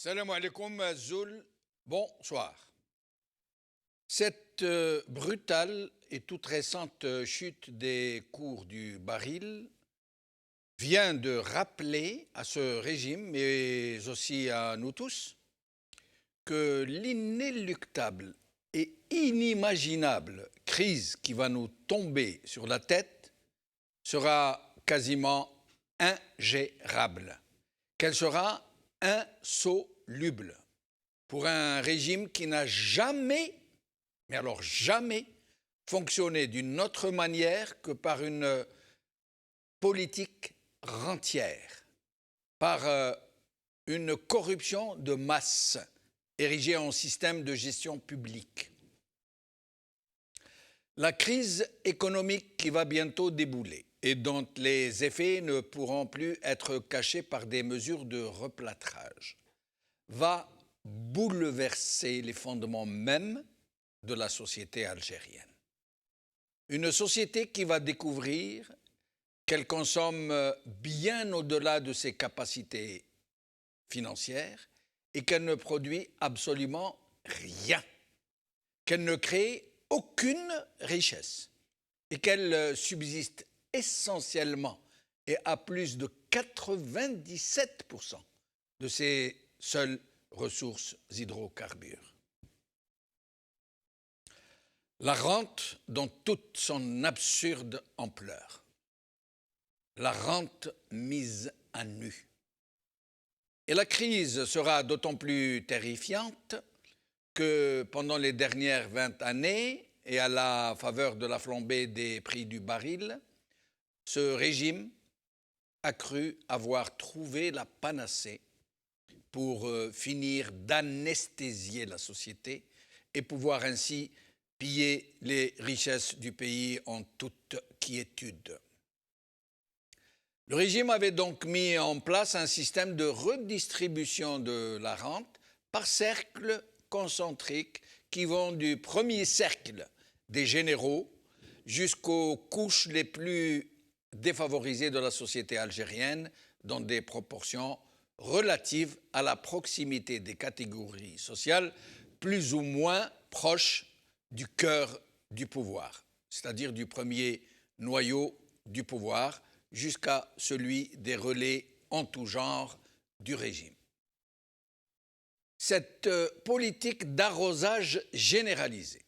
Salam alaikum, Zoul. Bonsoir. Cette brutale et toute récente chute des cours du baril vient de rappeler à ce régime, mais aussi à nous tous, que l'inéluctable et inimaginable crise qui va nous tomber sur la tête sera quasiment ingérable, qu'elle sera insoluble pour un régime qui n'a jamais, mais alors jamais, fonctionné d'une autre manière que par une politique rentière, par une corruption de masse érigée en système de gestion publique. La crise économique qui va bientôt débouler et dont les effets ne pourront plus être cachés par des mesures de replâtrage va bouleverser les fondements mêmes de la société algérienne. Une société qui va découvrir qu'elle consomme bien au-delà de ses capacités financières et qu'elle ne produit absolument rien, qu'elle ne crée aucune richesse et qu'elle subsiste essentiellement et à plus de 97% de ses seules ressources hydrocarbures. La rente dans toute son absurde ampleur, la rente mise à nu. Et la crise sera d'autant plus terrifiante que pendant les dernières 20 années, et à la faveur de la flambée des prix du baril, ce régime a cru avoir trouvé la panacée pour finir d'anesthésier la société et pouvoir ainsi piller les richesses du pays en toute quiétude. Le régime avait donc mis en place un système de redistribution de la rente par cercles concentriques qui vont du premier cercle des généraux jusqu'aux couches les plus défavorisées de la société algérienne dans des proportions relatives à la proximité des catégories sociales plus ou moins proches du cœur du pouvoir, c'est-à-dire du premier noyau du pouvoir, jusqu'à celui des relais en tout genre du régime. Cette politique d'arrosage généralisé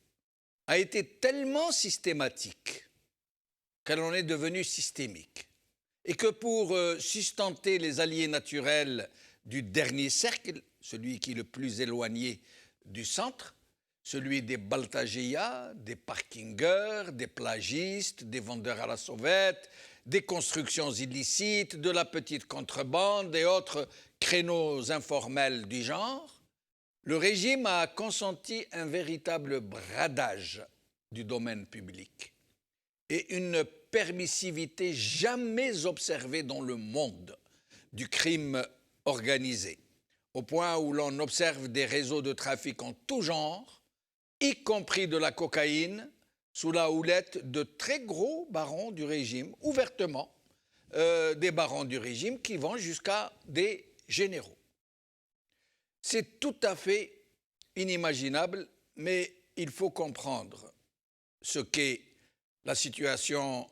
a été tellement systématique qu'elle en est devenue systémique et que pour sustenter les alliés naturels du dernier cercle, celui qui est le plus éloigné du centre, celui des baltagias, des parkingers, des plagistes, des vendeurs à la sauvette, des constructions illicites, de la petite contrebande et autres créneaux informels du genre, le régime a consenti un véritable bradage du domaine public et une permissivité jamais observée dans le monde du crime organisé, au point où l'on observe des réseaux de trafic en tout genre, y compris de la cocaïne, sous la houlette de très gros barons du régime, ouvertement, des barons du régime qui vont jusqu'à des généraux. C'est tout à fait inimaginable, mais il faut comprendre ce qu'est la situation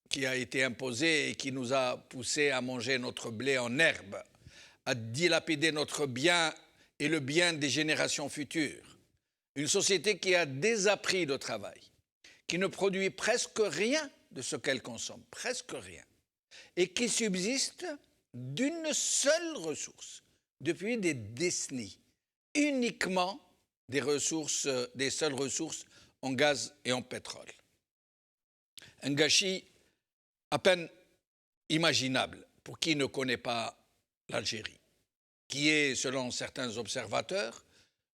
qui a été imposée et qui nous a poussé à manger notre blé en herbe, à dilapider notre bien et le bien des générations futures. Une société qui a désappris le travail, qui ne produit presque rien de ce qu'elle consomme, presque rien, et qui subsiste d'une seule ressource depuis des décennies, uniquement des seules ressources en gaz et en pétrole. Un gâchis à peine imaginable pour qui ne connaît pas l'Algérie, qui est, selon certains observateurs,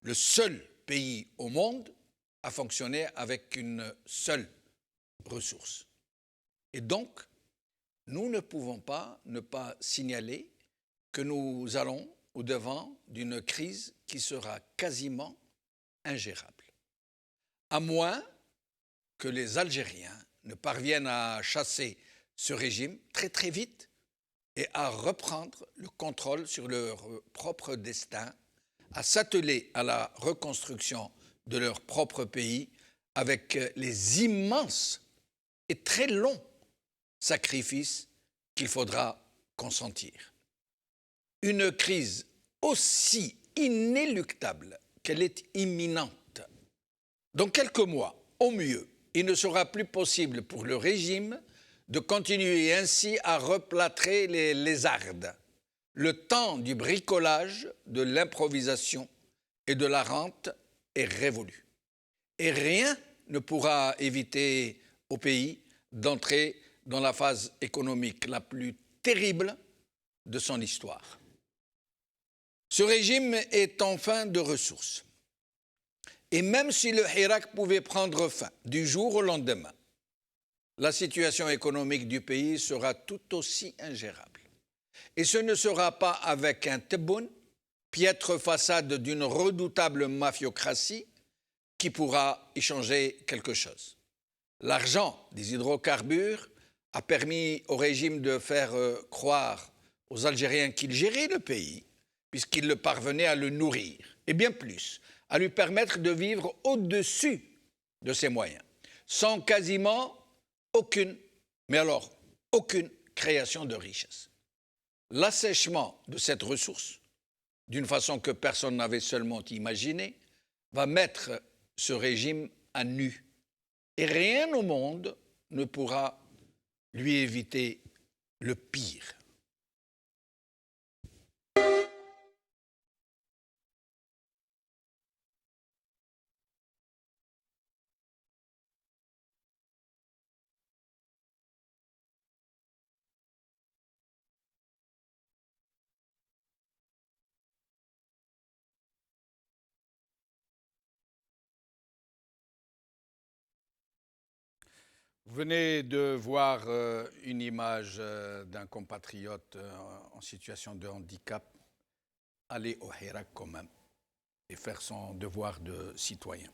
le seul pays au monde à fonctionner avec une seule ressource. Et donc, nous ne pouvons pas ne pas signaler que nous allons au-devant d'une crise qui sera quasiment ingérable. À moins que les Algériens ne parviennent à chasser ce régime très très vite et à reprendre le contrôle sur leur propre destin, à s'atteler à la reconstruction de leur propre pays avec les immenses et très longs sacrifices qu'il faudra consentir. Une crise aussi inéluctable qu'elle est imminente. Dans quelques mois, au mieux, il ne sera plus possible pour le régime de continuer ainsi à replâtrer les lézardes. Le temps du bricolage, de l'improvisation et de la rente est révolu. Et rien ne pourra éviter au pays d'entrer dans la phase économique la plus terrible de son histoire. Ce régime est en fin de ressources. Et même si le Hirak pouvait prendre fin du jour au lendemain, la situation économique du pays sera tout aussi ingérable. Et ce ne sera pas avec un tebboune, piètre façade d'une redoutable mafiocratie, qui pourra y changer quelque chose. L'argent des hydrocarbures a permis au régime de faire croire aux Algériens qu'il gérait le pays, puisqu'il le parvenait à le nourrir, et bien plus, à lui permettre de vivre au-dessus de ses moyens, sans quasiment aucune, mais alors aucune création de richesse. L'assèchement de cette ressource, d'une façon que personne n'avait seulement imaginée, va mettre ce régime à nu. Et rien au monde ne pourra lui éviter le pire. Vous venez de voir une image d'un compatriote en situation de handicap aller au Hirak quand même et faire son devoir de citoyen.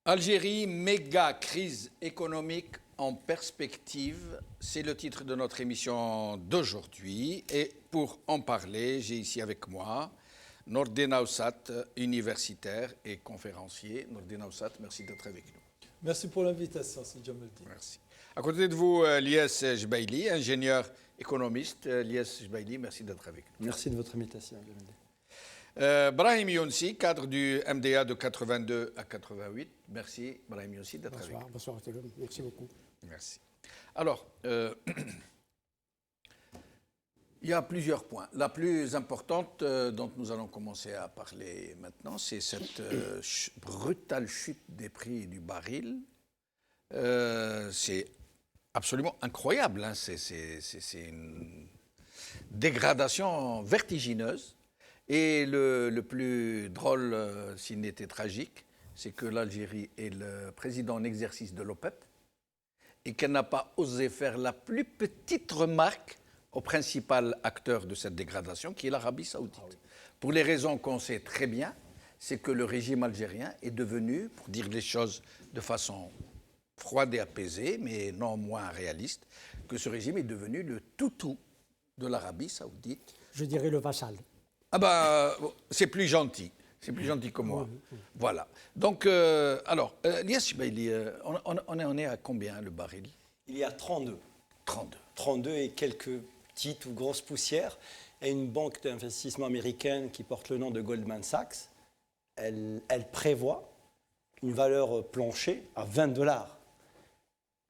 Algérie, méga crise économique en perspective, c'est le titre de notre émission d'aujourd'hui. Et pour en parler, j'ai ici avec moi Nordin Aoussat, universitaire et conférencier. Nordin Aoussat, merci d'être avec nous. Merci pour l'invitation, c'est Djamaldi. Merci. À côté de vous, Lies Jbaili, ingénieur économiste. Lies Jbaili, merci d'être avec nous. Merci de votre invitation, Djamaldi. Brahim Younsi, cadre du MDA de 82 à 88. Merci, Brahim Younsi, d'être avec nous. Bonsoir, merci beaucoup. Merci. Alors, il y a plusieurs points. La plus importante dont nous allons commencer à parler maintenant, c'est cette brutale chute des prix du baril. C'est absolument incroyable. Hein. C'est une dégradation vertigineuse. Et le plus drôle, s'il n'était tragique, c'est que l'Algérie est le président en exercice de l'OPEP et qu'elle n'a pas osé faire la plus petite remarque au principal acteur de cette dégradation, qui est l'Arabie saoudite. Ah oui. Pour les raisons qu'on sait très bien, c'est que le régime algérien est devenu, pour dire les choses de façon froide et apaisée, mais non moins réaliste, que ce régime est devenu le toutou de l'Arabie saoudite. Je dirais le vassal. Ah ben, c'est plus gentil. C'est plus gentil que moi. Oui. Voilà. Donc, alors, Lies Jbaili, on est à combien le baril? Il y a 32. 32. 32 et quelques petites ou grosses poussières. Et une banque d'investissement américaine qui porte le nom de Goldman Sachs, elle prévoit une valeur plancher à $20.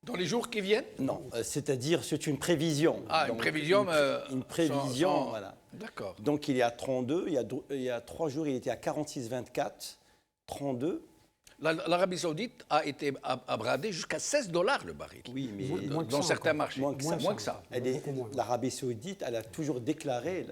Dans les jours qui viennent? Non, c'est-à-dire c'est une prévision. Ah, donc, une prévision. Une prévision, voilà. D'accord. Donc il y a 32, il y a 3 jours il était à 46,24, 32. L'Arabie saoudite a bradé jusqu'à $16 le baril. Oui, mais dans certains marchés. Moins que ça. L'Arabie saoudite, elle a toujours déclaré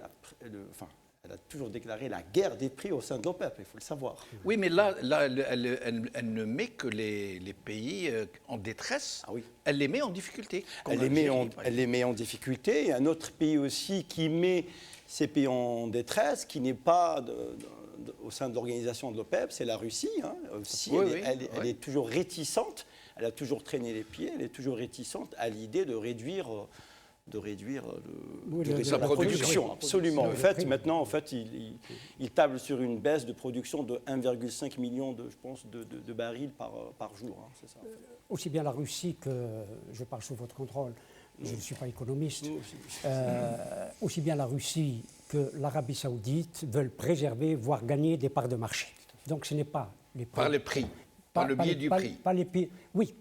la guerre des prix au sein de l'OPEP, il faut le savoir. Oui, mais là elle ne met que les pays en détresse. Ah oui. Elle les met en difficulté. Elle les met en difficulté. Il y a un autre pays aussi qui met ces pays en détresse, qui n'est pas au sein de l'organisation de l'OPEP, c'est la Russie. Hein. Aussi, elle est toujours réticente, elle a toujours traîné les pieds, elle est toujours réticente à l'idée de réduire de réduire la la production. Absolument. Oui, En fait, maintenant, il table sur une baisse de production de 1,5 million de barils par jour. Hein, c'est ça. Aussi bien la Russie que, je parle sous votre contrôle, je ne suis pas économiste, aussi bien la Russie que l'Arabie Saoudite veulent préserver, voire gagner des parts de marché. Donc ce n'est pas les prix. Par les prix, par le biais du prix. Pas les prix. Oui,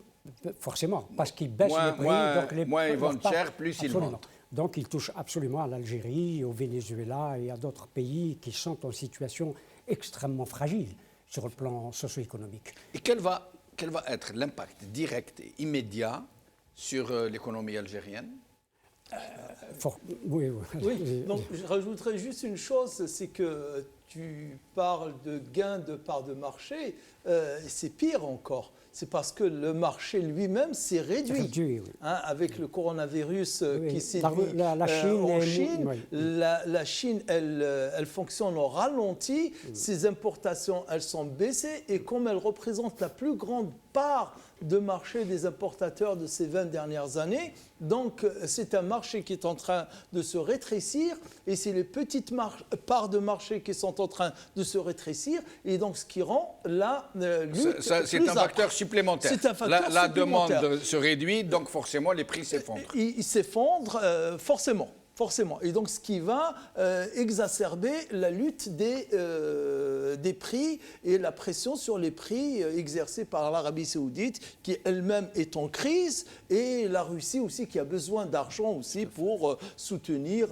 forcément, parce qu'ils baissent les prix. Donc moins ils vendent cher, plus ils absolument. montent. Donc ils touchent absolument à l'Algérie, au Venezuela et à d'autres pays qui sont en situation extrêmement fragile sur le plan socio-économique. Et quel va être l'impact direct et immédiat sur l'économie algérienne? Oui. Donc je rajouterais juste une chose, c'est que tu parles de gains de parts de marché, c'est pire encore. C'est parce que le marché lui-même s'est réduit. Oui. Hein, avec le coronavirus qui sévit la Chine en Chine. Oui. La Chine, elle fonctionne au ralenti. Ses importations, elles sont baissées. Et comme elle représente la plus grande part de marché des importateurs de ces 20 dernières années, donc c'est un marché qui est en train de se rétrécir. Et c'est les petites parts de marché qui sont en train de se rétrécir. Et donc ce qui rend la lutte c'est un facteur supplémentaire. C'est un facteur la supplémentaire. demande se réduit, donc forcément les prix s'effondrent. Il s'effondre forcément. Et donc, ce qui va exacerber la lutte des prix et la pression sur les prix exercée par l'Arabie Saoudite, qui elle-même est en crise, et la Russie aussi, qui a besoin d'argent aussi pour soutenir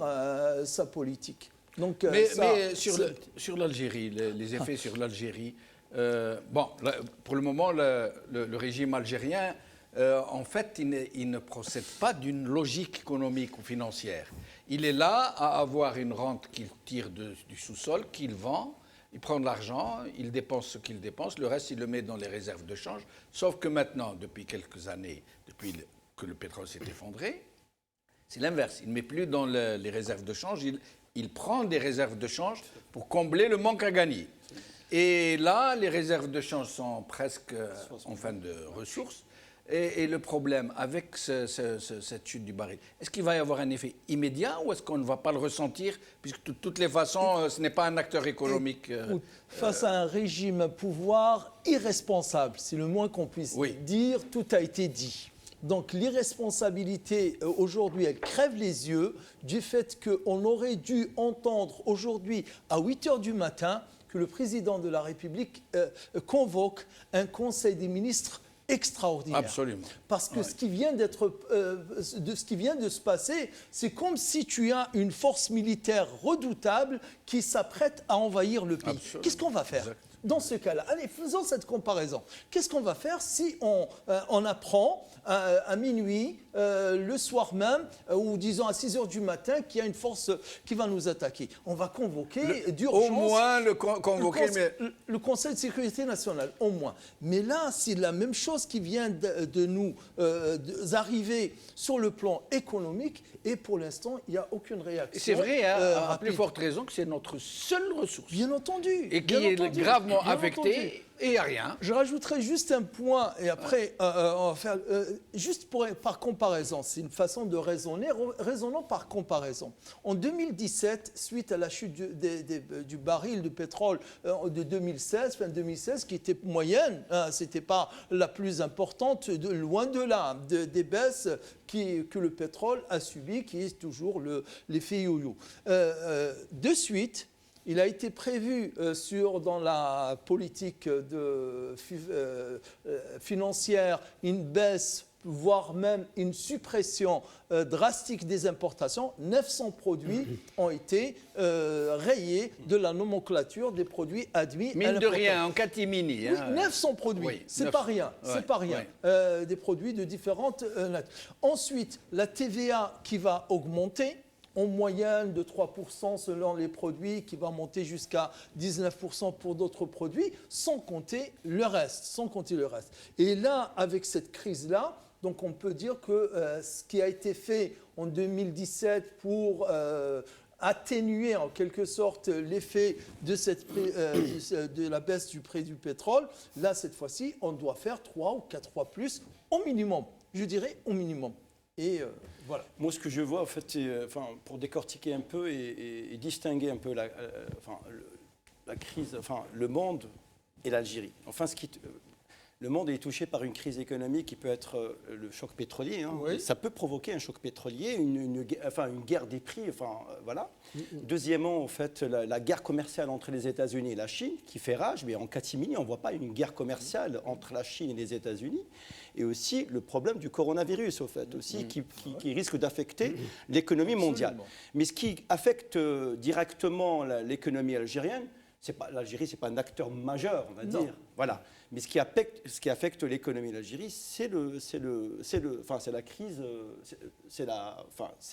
sa politique. Donc, mais sur l'Algérie, les effets sur l'Algérie, pour le moment, le régime algérien, en fait, il ne procède pas d'une logique économique ou financière. Il est là à avoir une rente qu'il tire du sous-sol, qu'il vend, il prend de l'argent, il dépense ce qu'il dépense, le reste, il le met dans les réserves de change. Sauf que maintenant, depuis quelques années, depuis que le pétrole s'est effondré, c'est l'inverse. Il ne met plus dans les réserves de change, il prend des réserves de change pour combler le manque à gagner. Et là, les réserves de change sont presque en fin de ressources. Et le problème avec cette chute du baril, est-ce qu'il va y avoir un effet immédiat ou est-ce qu'on ne va pas le ressentir, puisque de toutes les façons, ce n'est pas un acteur économique face à un régime à pouvoir irresponsable, c'est le moins qu'on puisse dire, tout a été dit. Donc l'irresponsabilité, aujourd'hui, elle crève les yeux du fait qu'on aurait dû entendre aujourd'hui à 8 h du matin que le président de la République convoque un conseil des ministres extraordinaire. Absolument. Parce que ce qui vient de se passer, c'est comme si tu as une force militaire redoutable qui s'apprête à envahir le pays. Absolument. Qu'est-ce qu'on va faire dans ce cas-là? Allez, faisons cette comparaison. Qu'est-ce qu'on va faire si on apprend à minuit, le soir même, ou disons à 6 h du matin, qu'il y a une force qui va nous attaquer? On va convoquer d'urgence... Au moins convoquer... Le Conseil de sécurité nationale, au moins. Mais là, c'est la même chose qui vient de nous arriver sur le plan économique, et pour l'instant, il n'y a aucune réaction. C'est vrai, à plus forte raison que c'est notre seule ressource. Bien entendu. Et qui est gravement affectée, et il n'y a rien. Je rajouterai juste un point, et après, on va faire, juste par comparaison, c'est une façon de raisonner, raisonnons par comparaison. En 2017, suite à la chute du baril de pétrole de 2016, fin 2016, qui était moyenne, ce n'était pas la plus importante, loin de là, des baisses que le pétrole a subi, qui est toujours l'effet yo-yo. De suite, il a été prévu dans la politique financière une baisse, voire même une suppression drastique des importations. 900 produits ont été rayés de la nomenclature des produits admis à l'importation. Mine de rien, en catimini. Oui, 900 produits, c'est pas rien. C'est pas rien. Des produits de différentes natures. Ensuite, la TVA qui va augmenter, en moyenne de 3% selon les produits, qui va monter jusqu'à 19% pour d'autres produits, sans compter le reste. Et là, avec cette crise-là, donc on peut dire que ce qui a été fait en 2017 pour atténuer en quelque sorte l'effet de la baisse du prix du pétrole, là, cette fois-ci, on doit faire 3 ou 4 fois plus au minimum. Je dirais au minimum. Et voilà. Moi, ce que je vois, en fait, pour décortiquer un peu et distinguer un peu la crise, le monde et l'Algérie. Enfin, le monde est touché par une crise économique qui peut être le choc pétrolier. Oui. Ça peut provoquer un choc pétrolier, une guerre des prix. Voilà. Deuxièmement, en fait, la guerre commerciale entre les États-Unis et la Chine qui fait rage, mais en catimini, on ne voit pas une guerre commerciale entre la Chine et les États-Unis. Et aussi le problème du coronavirus, au fait, aussi, qui risque d'affecter l'économie mondiale. Absolument. Mais ce qui affecte directement l'économie algérienne, l'Algérie, ce n'est pas un acteur majeur, on va dire. Voilà. Mais ce qui affecte l'économie de l'Algérie, c'est la crise, c'est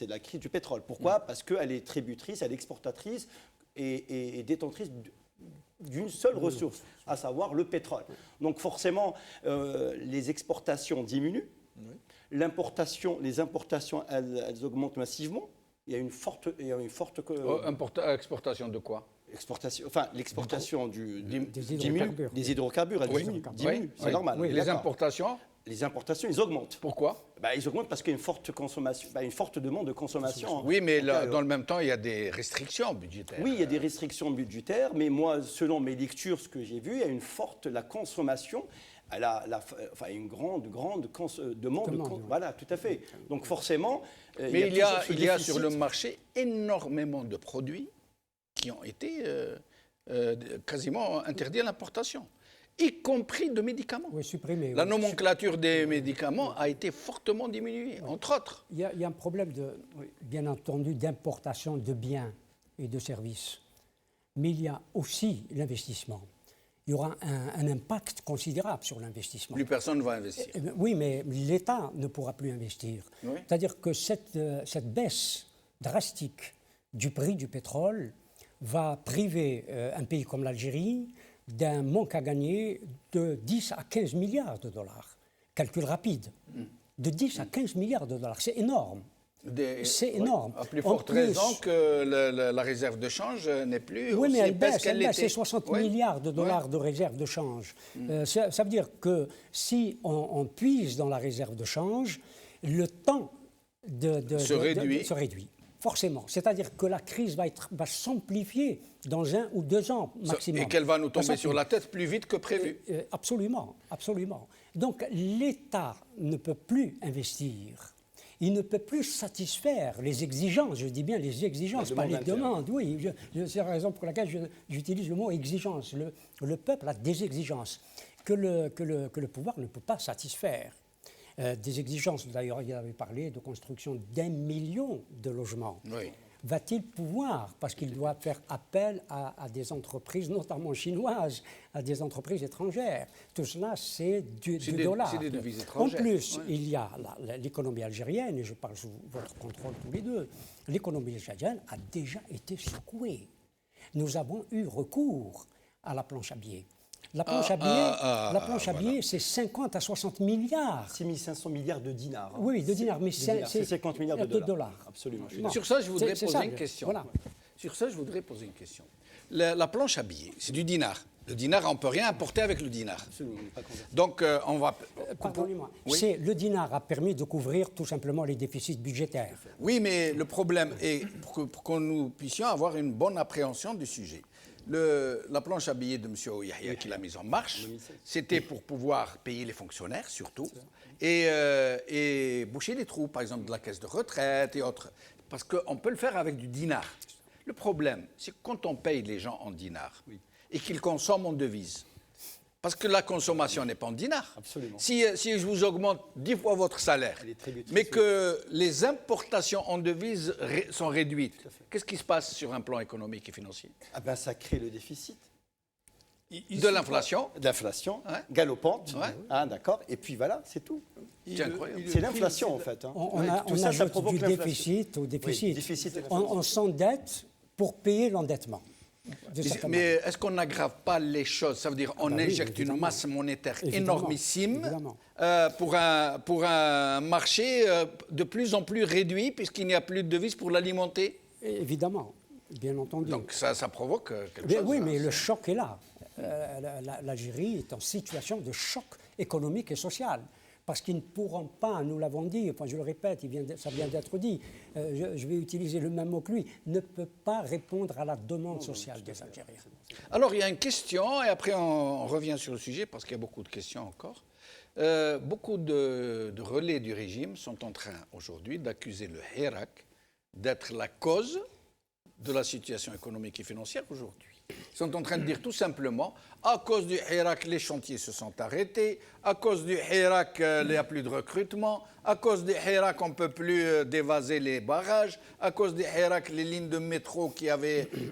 la crise du pétrole. Pourquoi ? Parce qu'elle est tributrice, elle est exportatrice et détentrice d'une seule ressource, à savoir le pétrole. Donc forcément, les exportations diminuent, les importations, elles augmentent massivement. Il y a une forte exportation de quoi ? L'exportation des hydrocarbures, elle diminue. C'est normal. Oui, les importations, ils augmentent. Pourquoi ? Ils augmentent parce qu'il y a une forte consommation, une forte demande de consommation. Oui, mais dans le même temps, il y a des restrictions budgétaires. Oui, il y a des restrictions budgétaires, mais moi, selon mes lectures, ce que j'ai vu, il y a la consommation. Elle a une grande demande. Voilà, tout à fait. Donc forcément, mais il y a sur le marché énormément de produits qui ont été quasiment interdits à l'importation, y compris de médicaments. Oui, supprimés. La nomenclature des médicaments a été fortement diminuée, entre autres. Il y a un problème, bien entendu, d'importation de biens et de services. Mais il y a aussi l'investissement. Il y aura un impact considérable sur l'investissement. Plus personne ne va investir. Oui, mais l'État ne pourra plus investir. Oui. C'est-à-dire que cette baisse drastique du prix du pétrole va priver un pays comme l'Algérie d'un manque à gagner de 10 à 15 milliards de dollars. Calcul rapide. De 10 à 15 milliards de dollars, c'est énorme. C'est énorme. À plus forte raison que la réserve de change n'est plus aussi épaisse qu'elle l'était. C'est 60 milliards de dollars de réserve de change. Ça veut dire que si on puise dans la réserve de change, le temps se réduit. Forcément. C'est-à-dire que la crise va s'amplifier dans 1 ou 2 ans maximum. Et qu'elle va nous tomber sur la tête plus vite que prévu. Absolument, absolument. Donc l'État ne peut plus investir. Il ne peut plus satisfaire les exigences, je dis bien les exigences, pas les demandes. Oui, c'est la raison pour laquelle j'utilise le mot exigence. Le peuple a des exigences que le pouvoir ne peut pas satisfaire. Des exigences, d'ailleurs, il avait parlé de construction d'1 million de logements. Oui. Va-t-il pouvoir, parce qu'il doit faire appel à des entreprises, notamment chinoises, à des entreprises étrangères. Tout cela, c'est du dollar. C'est des devises étrangères. En plus, il y a l'économie algérienne, et je parle sous votre contrôle tous les deux. L'économie algérienne a déjà été secouée. Nous avons eu recours à la planche à billets. La planche à billets, c'est 50 à 60 milliards. 6 500 milliards de dinars. Oui, de dinars, mais c'est 50 milliards de dollars. Absolument. Sur ça, je voudrais poser une question. Voilà. Sur ça, je voudrais poser une question. La planche à billets, c'est du dinar. Le dinar, on ne peut rien importer avec le dinar. Absolument, pas donc, on va... Pardonnez-moi. Oui. Le dinar a permis de couvrir tout simplement les déficits budgétaires. Oui, mais le problème est, pour que nous puissions avoir une bonne appréhension du sujet, la planche à billets de M. Yahya qui l'a mise en marche, c'était pour pouvoir payer les fonctionnaires surtout et boucher les trous, par exemple de la caisse de retraite et autres. Parce qu'on peut le faire avec du dinar. Le problème, c'est que quand on paye les gens en dinars et qu'ils consomment en devises, parce que la consommation n'est pas en dinars. Absolument. Si je vous augmente 10 fois votre salaire, mais que les importations en devises sont réduites, qu'est-ce qui se passe sur un plan économique et financier ? Ça crée le déficit. De l'inflation. De l'inflation, galopante. D'accord. Et puis voilà, c'est tout. C'est incroyable. C'est l'inflation, en fait. On ajoute du déficit au déficit. On s'endette pour payer l'endettement. Mais est-ce qu'on n'aggrave pas les choses ? Ça veut dire qu'on injecte une masse monétaire énormissime pour un marché de plus en plus réduit puisqu'il n'y a plus de devises pour l'alimenter ? Évidemment, bien entendu. Donc ça provoque quelque chose. Oui, mais le choc est là. L'Algérie est en situation de choc économique et social. parce qu'ils ne pourront pas, nous l'avons dit, enfin je le répète, ça vient d'être dit, je vais utiliser le même mot que lui, ne peut pas répondre à la demande sociale des Algériens. Alors il y a une question, et après on revient sur le sujet, parce qu'il y a beaucoup de questions encore. Beaucoup de relais du régime sont en train aujourd'hui d'accuser le Hirak d'être la cause de la situation économique et financière aujourd'hui. Ils sont en train de dire tout simplement, à cause du Hirak, les chantiers se sont arrêtés, à cause du Hirak, il n'y a plus de recrutement, à cause du Hirak, on ne peut plus dévaser les barrages, à cause du Hirak, les lignes de métro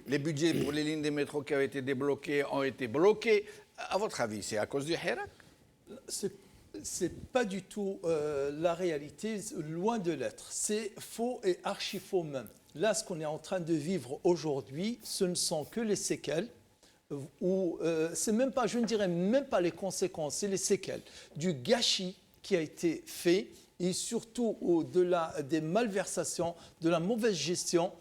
les budgets pour les lignes de métro qui avaient été débloqués ont été bloqués. À votre avis, c'est à cause du Hirak? C'est pas du tout la réalité, loin de l'être. C'est faux et archi-faux même. Là, ce qu'on est en train de vivre aujourd'hui, ce ne sont que les séquelles, ou c'est même pas, je ne dirais même pas les conséquences, c'est les séquelles du gâchis qui a été fait et surtout au-delà des malversations, de la mauvaise gestion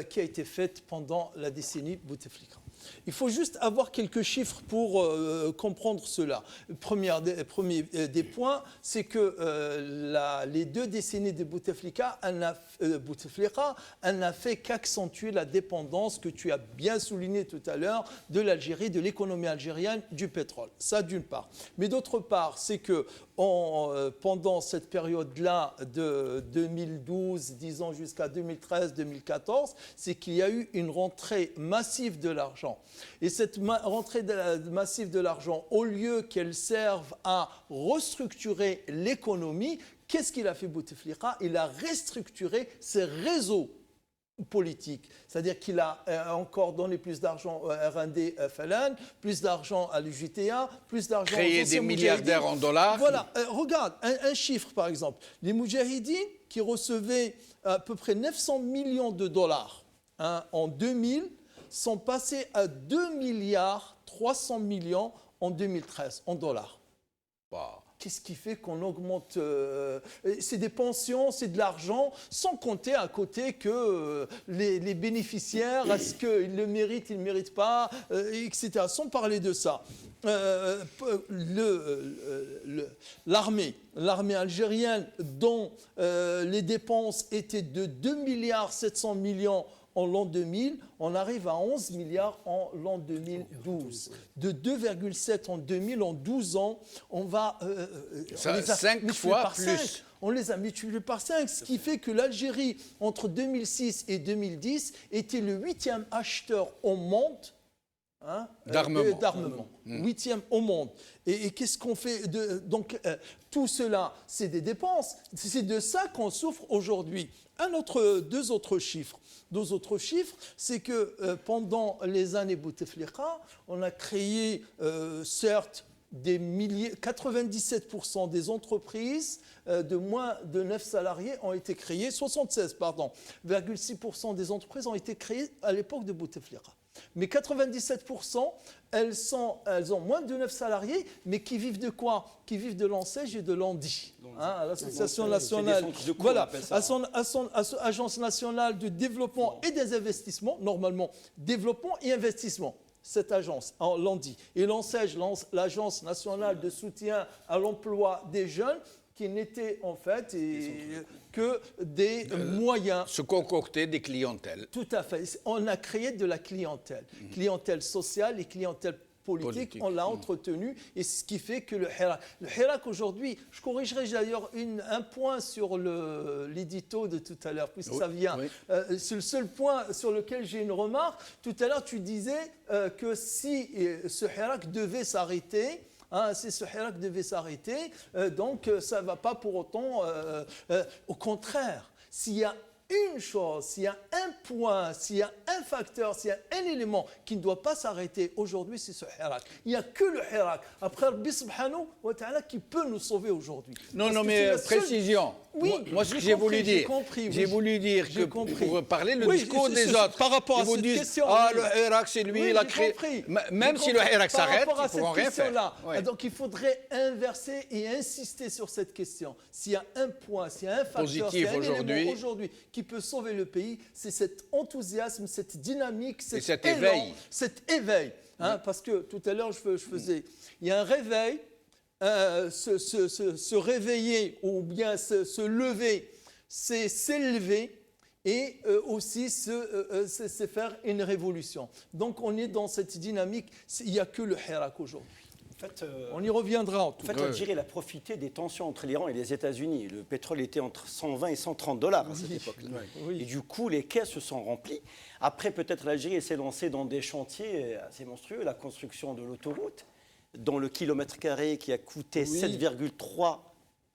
qui a été faite pendant la décennie Bouteflika. Il faut juste avoir quelques chiffres pour comprendre cela. Premier des points, c'est que les 2 décennies de Bouteflika, elle n'a fait qu'accentuer la dépendance que tu as bien souligné tout à l'heure de l'Algérie, de l'économie algérienne, du pétrole. Ça d'une part. Mais d'autre part, c'est que pendant cette période-là de 2012, disons jusqu'à 2013-2014, c'est qu'il y a eu une rentrée massive de l'argent. Et cette rentrée massive de l'argent, au lieu qu'elle serve à restructurer l'économie, qu'est-ce qu'il a fait Bouteflika? Il a restructuré ses réseaux politiques. C'est-à-dire qu'il a encore donné plus d'argent au RND FLN, plus d'argent à l'UJTA, plus d'argent créer des milliardaires en dollars. Voilà, regarde, un chiffre par exemple. Les Moudjahidines qui recevaient à peu près 900 millions de dollars en 2000 sont passés à 2 milliards 300 millions en 2013 en dollars. Wow. Qu'est-ce qui fait qu'on augmente c'est des pensions, c'est de l'argent, sans compter à côté que les bénéficiaires, est-ce qu'ils le méritent, ils ne méritent pas, etc. Sans parler de ça. L'armée algérienne, dont les dépenses étaient de 2 milliards 700 millions en l'an 2000, on arrive à 11 milliards en l'an 2012. De 2,7 en 2000, en 12 ans, on va... 5 fois plus. On les a multipliés par 5, ce qui fait que l'Algérie, entre 2006 et 2010, était le 8e acheteur au monde d'armement. 8e au monde. Et qu'est-ce qu'on fait donc, tout cela, c'est des dépenses. C'est de ça qu'on souffre aujourd'hui. Deux autres chiffres, c'est que pendant les années Bouteflika, on a créé, certes, 97% des entreprises de moins de 9 salariés ont été créées, 76,6% des entreprises ont été créées à l'époque de Bouteflika. Mais 97%, elles ont moins de 9 salariés, mais qui vivent de quoi? Qui vivent de l'ANSEJ et de l'ANDI, l'Association nationale, Agence nationale de développement et des investissements, normalement développement et investissement. Cette agence, l'ANDI, et l'ANSEJ, l'Agence nationale de soutien à l'emploi des jeunes, qui n'étaient en fait que des moyens. Se concocter des clientèles. Tout à fait. On a créé de la clientèle. Clientèle sociale et clientèle politique. On l'a entretenu, et c'est ce qui fait que le Hirak aujourd'hui, je corrigerai d'ailleurs un point sur l'édito de tout à l'heure, puisque ça vient. Oui. C'est le seul point sur lequel j'ai une remarque. Tout à l'heure, tu disais que si ce Hirak devait s'arrêter, si ce Hirak devait s'arrêter, donc ça ne va pas pour autant. Au contraire, s'il y a une chose, s'il y a un point, s'il y a un facteur, s'il y a un élément qui ne doit pas s'arrêter aujourd'hui, c'est ce Hirak. Il n'y a que le Hirak. Après, Rabbi subhanahu wa ta'ala qui peut nous sauver aujourd'hui. Non, mais précision. Oui, moi, ce que j'ai voulu dire, j'ai voulu dire que pour parler le discours des autres, par rapport à cette question, le Hirak, c'est lui, il a créé. Même si le Hirak s'arrête, ils ne pourront rien faire. Oui. Donc, il faudrait inverser et insister sur cette question. S'il y a un point, s'il y a un facteur, s'il y a un élément aujourd'hui qui peut sauver le pays, c'est cet enthousiasme, cette dynamique, cet éveil. Parce que tout à l'heure, il y a un réveil se réveiller ou bien se lever, c'est s'élever et aussi c'est faire une révolution. Donc on est dans cette dynamique, il n'y a que le Hirak aujourd'hui. En fait, on y reviendra en tout cas. En fait, l'Algérie a profité des tensions entre l'Iran et les États-Unis. Le pétrole était entre 120 et 130 dollars à cette époque-là. Oui. Et du coup, les caisses se sont remplies. Après, peut-être l'Algérie s'est lancée dans des chantiers assez monstrueux, la construction de l'autoroute, dont le kilomètre carré qui a coûté 7,3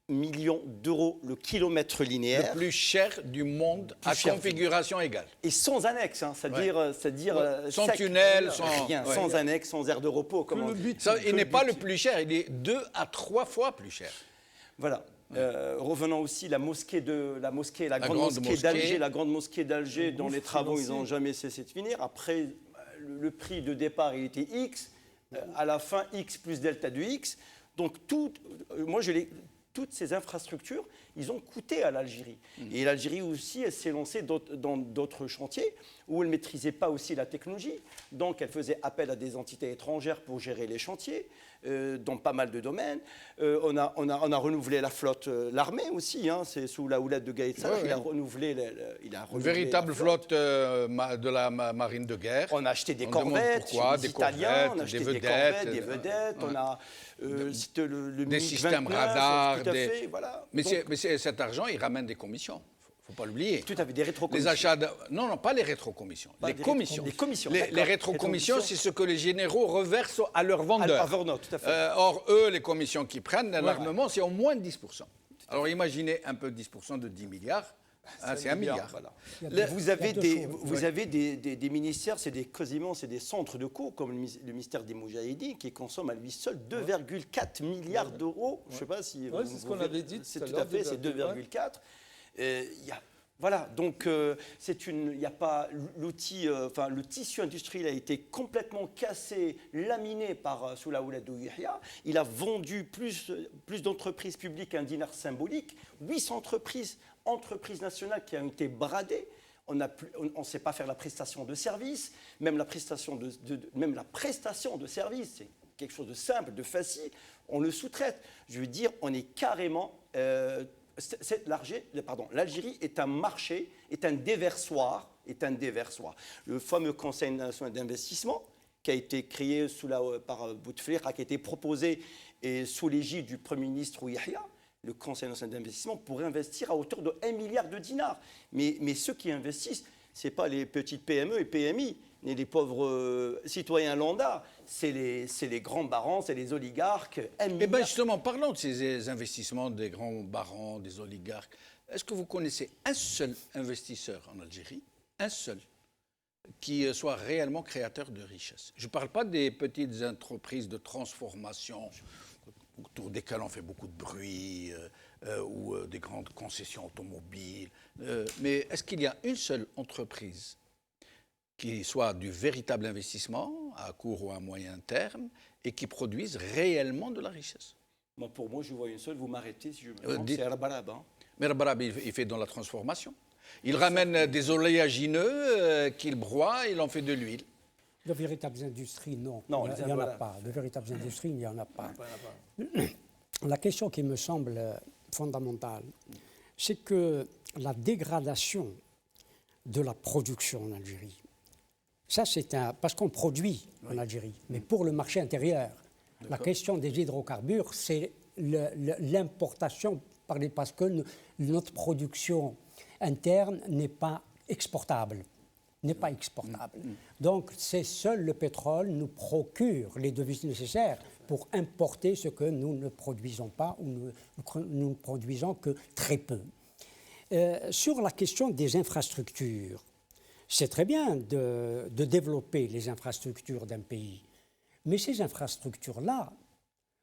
millions d'euros le kilomètre linéaire. Le plus cher du monde à configuration égale. Et sans annexe, hein, c'est-à-dire sans tunnel, sans annexe, sans aire de repos. Comme il n'est pas le plus cher, il est 2 à 3 fois plus cher. Voilà. Revenons aussi la grande mosquée d'Alger, la grande mosquée d'Alger, dont les travaux ils n'ont jamais cessé de finir. Après, le prix de départ il était X, à la fin X plus delta de X. Donc toutes ces infrastructures, ils ont coûté à l'Algérie. Et l'Algérie aussi, elle s'est lancée dans d'autres chantiers où elle ne maîtrisait pas aussi la technologie. Donc, elle faisait appel à des entités étrangères pour gérer les chantiers, dans pas mal de domaines. On a renouvelé la flotte, l'armée aussi, hein, c'est sous la houlette de Gaïd Salah, il a renouvelé une véritable flotte de la marine de guerre. On a acheté des corvettes, des Italiens, on a acheté des corvettes, des vedettes, on a des systèmes radars. Voilà. Mais cet argent, il ramène des commissions. Il ne faut pas l'oublier. Tout à fait, des rétrocommissions. Les achats non, pas les rétrocommissions. Les commissions. Les rétrocommissions, c'est ce que les généraux reversent à leurs vendeurs. Tout à fait. Or, eux, les commissions qu'ils prennent, l'armement, c'est au moins 10%. Alors imaginez un peu 10% de 10 milliards. C'est 1 milliard. Voilà. Vous avez des ministères, c'est des centres de coûts, comme le ministère des Moudjahidines, qui consomme à lui seul 2,4 milliards d'euros. Je ne sais pas si... c'est ce qu'on avait dit. C'est tout à fait, c'est 2,4. Voilà, donc il n'y a pas l'outil, le tissu industriel a été complètement cassé, laminé sous la houlette de Yahya. Il a vendu plus d'entreprises publiques qu'un dinar symbolique, 800 entreprises nationales qui ont été bradées. On ne sait pas faire la prestation de service, même la prestation de service, c'est quelque chose de simple, de facile, on le sous-traite. Je veux dire, on est carrément... L'Algérie est un marché, est un déversoir. Le fameux Conseil national d'investissement, qui a été créé par Bouteflika, qui a été proposé sous l'égide du Premier ministre Yahya, le Conseil national d'investissement, pour investir à hauteur de 1 milliard de dinars. Mais ceux qui investissent, ce n'est pas les petites PME et PMI, ni les pauvres citoyens lambda, c'est les grands barons, c'est les oligarques. Eh bien justement, parlons de ces investissements des grands barons, des oligarques. Est-ce que vous connaissez un seul investisseur en Algérie, un seul, qui soit réellement créateur de richesse? Je ne parle pas des petites entreprises de transformation autour desquelles on fait beaucoup de bruit, ou des grandes concessions automobiles. Mais est-ce qu'il y a une seule entreprise qui soit du véritable investissement à court ou à moyen terme et qui produise réellement de la richesse? Pour moi, je vois une seule. Vous m'arrêtez si je me trompe. C'est Rabarab. Mais Rabarab, il fait dans la transformation. Il ramène des oléagineux qu'il broie, il en fait de l'huile. De véritables industries, non. Il n'y en a pas. De véritables industries, il n'y en a pas. La question qui me semble fondamentale, c'est que la dégradation de la production en Algérie, ça c'est parce qu'on produit en Algérie, mais pour le marché intérieur, la question des hydrocarbures, c'est l'importation parce que notre production interne n'est pas exportable. Donc, c'est seul le pétrole nous procure les devises nécessaires pour importer ce que nous ne produisons pas ou nous ne produisons que très peu. Sur la question des infrastructures, c'est très bien de développer les infrastructures d'un pays, mais ces infrastructures-là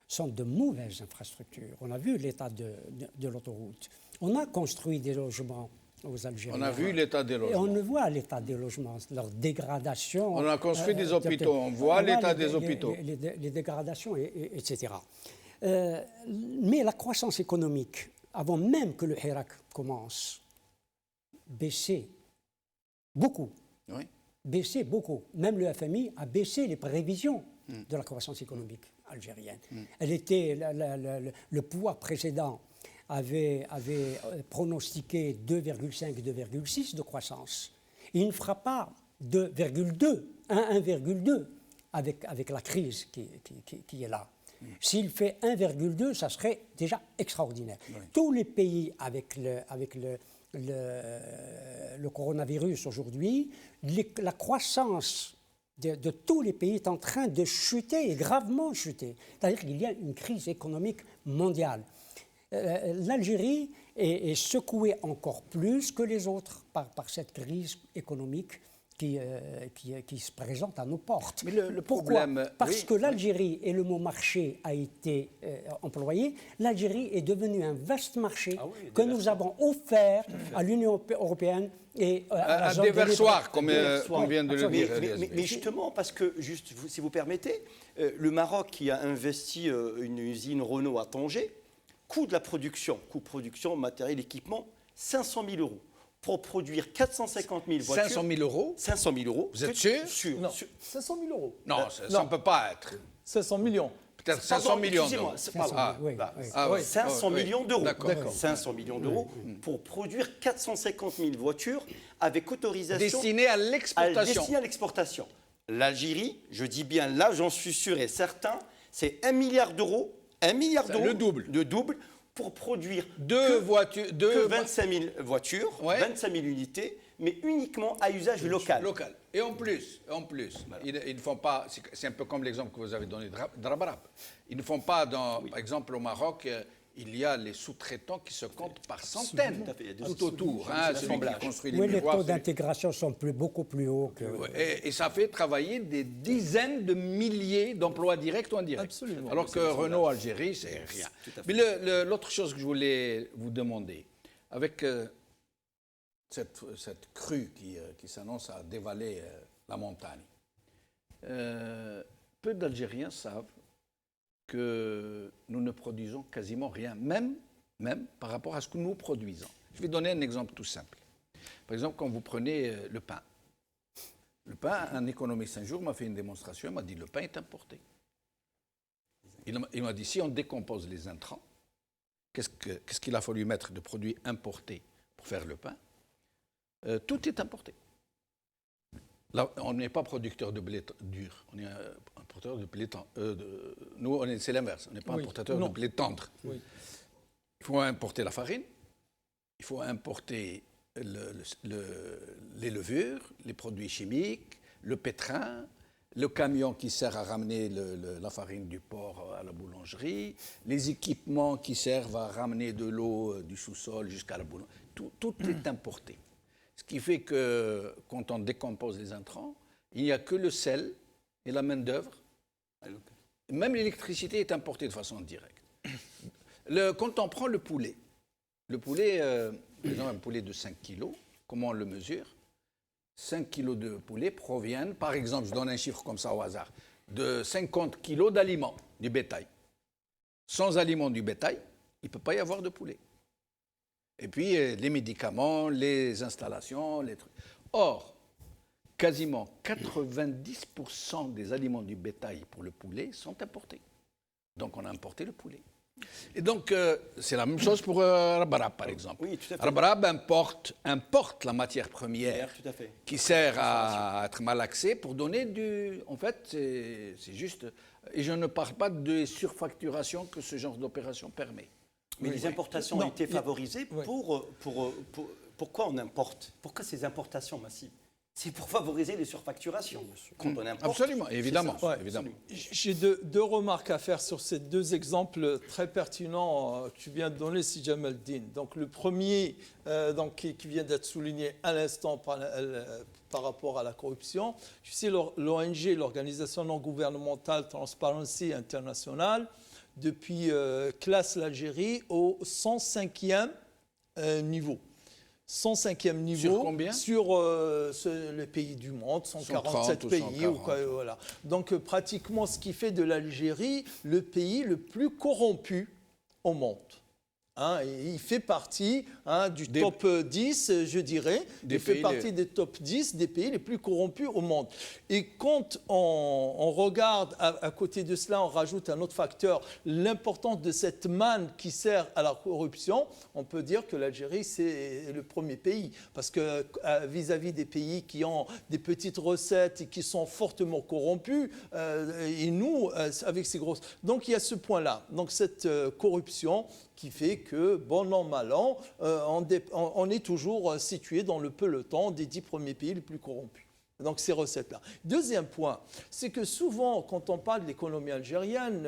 sont de mauvaises infrastructures. On a vu l'état de l'autoroute. On a construit des logements aux Algériens. On a vu l'état des logements. Et on voit l'état des logements, leur dégradation. On a construit des hôpitaux, on voit l'état des hôpitaux. Les dégradations, etc. Mais la croissance économique, avant même que le Hirak commence, baissait beaucoup. Oui. Baissait beaucoup. Même le FMI a baissé les prévisions de la croissance économique algérienne. Elle était, le pouvoir précédent avait pronostiqué 2,5, 2,6 de croissance. Il ne fera pas 2,2, 1,2 avec la crise qui est là. S'il fait 1,2, ça serait déjà extraordinaire. Oui. Tous les pays avec le coronavirus aujourd'hui, la croissance de tous les pays est en train de chuter et gravement chuter. C'est-à-dire qu'il y a une crise économique mondiale. L'Algérie est secouée encore plus que les autres par cette crise économique qui se présente à nos portes. Mais le Pourquoi ? problème, Parce que l'Algérie, et le mot marché a été employé, l'Algérie est devenue un vaste marché que nous avons offert à l'Union européenne et à la zone déversoir, comme on vient de le dire. Mais justement, parce que, si vous permettez, le Maroc qui a investi une usine Renault à Tanger, coût de production, matériel, équipement, 500 000 euros. Pour produire 450 000 voitures. 500 000 euros 500 000 euros. Vous êtes sûr? Non, 500 000 euros. Non, ça ne peut pas être. 500 millions. Peut-être 500 millions d'euros. 500 millions d'euros. D'accord. 500 millions d'euros pour produire 450 000 voitures avec autorisation. Destinées à l'exportation. Destinées à l'exportation. L'Algérie, je dis bien là, j'en suis sûr et certain, c'est 1 milliard d'euros. 1 milliard d'euros. Le double. Pour produire que 25 000 voitures, 25 000 unités, mais uniquement à usage local. Et en plus, voilà. Ils ne font pas, c'est un peu comme l'exemple que vous avez donné de Rabarab. Ils ne font pas, par exemple au Maroc, il y a les sous-traitants qui se comptent par centaines tout autour. Celui qui construit les les taux d'intégration sont beaucoup plus hauts. Et ça fait travailler des dizaines de milliers d'emplois directs ou indirects. Absolument. Alors que Renault Algérie, c'est rien. Mais l'autre chose que je voulais vous demander, avec cette crue qui s'annonce à dévaler la montagne, peu d'Algériens savent que nous ne produisons quasiment rien, même par rapport à ce que nous produisons. Je vais donner un exemple tout simple. Par exemple, quand vous prenez le pain. Le pain, un économiste un jour m'a fait une démonstration, il m'a dit le pain est importé. Il m'a dit si on décompose les intrants, qu'est-ce qu'il a fallu mettre de produits importés pour faire le pain? Tout est importé. Là, on n'est pas producteur de blé dur, on est importateur de blé tendre. Nous, c'est l'inverse, on n'est pas importateur de blé tendre. Oui. Il faut importer la farine, il faut importer les levures, les produits chimiques, le pétrin, le camion qui sert à ramener la farine du porc à la boulangerie, les équipements qui servent à ramener de l'eau du sous-sol jusqu'à la boulangerie. Tout est importé. Ce qui fait que quand on décompose les intrants, il n'y a que le sel et la main-d'œuvre. Même l'électricité est importée de façon directe. Quand on prend le poulet, par exemple un poulet de 5 kilos, comment on le mesure? 5 kilos de poulet proviennent, par exemple, je donne un chiffre comme ça au hasard, de 50 kilos d'aliments du bétail. Sans aliments du bétail, il ne peut pas y avoir de poulet. Et puis, les médicaments, les installations, les trucs. Or, quasiment 90% des aliments du bétail pour le poulet sont importés. Donc, on a importé le poulet. Et donc, c'est la même chose pour Rabarab, par exemple. Oui, tout à fait. Rabarab importe la matière première qui sert à être malaxée pour donner du... En fait, c'est juste... Et je ne parle pas de surfacturation que ce genre d'opération permet. Mais les importations ont été favorisées pourquoi on importe? Pourquoi ces importations massives? C'est pour favoriser les surfacturations. Quand on importe, absolument, évidemment. J'ai deux remarques à faire sur ces deux exemples très pertinents que tu viens de donner, Si Jamaldin. Donc le premier, qui vient d'être souligné à l'instant par rapport à la corruption, tu sais, l'ONG, l'organisation non gouvernementale Transparency International, depuis classe l'Algérie au 105e niveau. 105e niveau. Sur combien? Sur les pays du monde, 147 pays. 140. Voilà. Donc pratiquement ce qui fait de l'Algérie le pays le plus corrompu au monde. Il fait partie du top 10, je dirais. Il fait partie des top 10 des pays les plus corrompus au monde. Et quand on regarde à côté de cela, on rajoute un autre facteur, l'importance de cette manne qui sert à la corruption, on peut dire que l'Algérie, c'est le premier pays. Parce que vis-à-vis des pays qui ont des petites recettes et qui sont fortement corrompus, et nous, avec ces grosses... Donc il y a ce point-là. Donc cette corruption qui fait que, bon an, mal an, on est toujours situé dans le peloton des 10 premiers pays les plus corrompus. Donc ces recettes-là. Deuxième point, c'est que souvent, quand on parle de l'économie algérienne,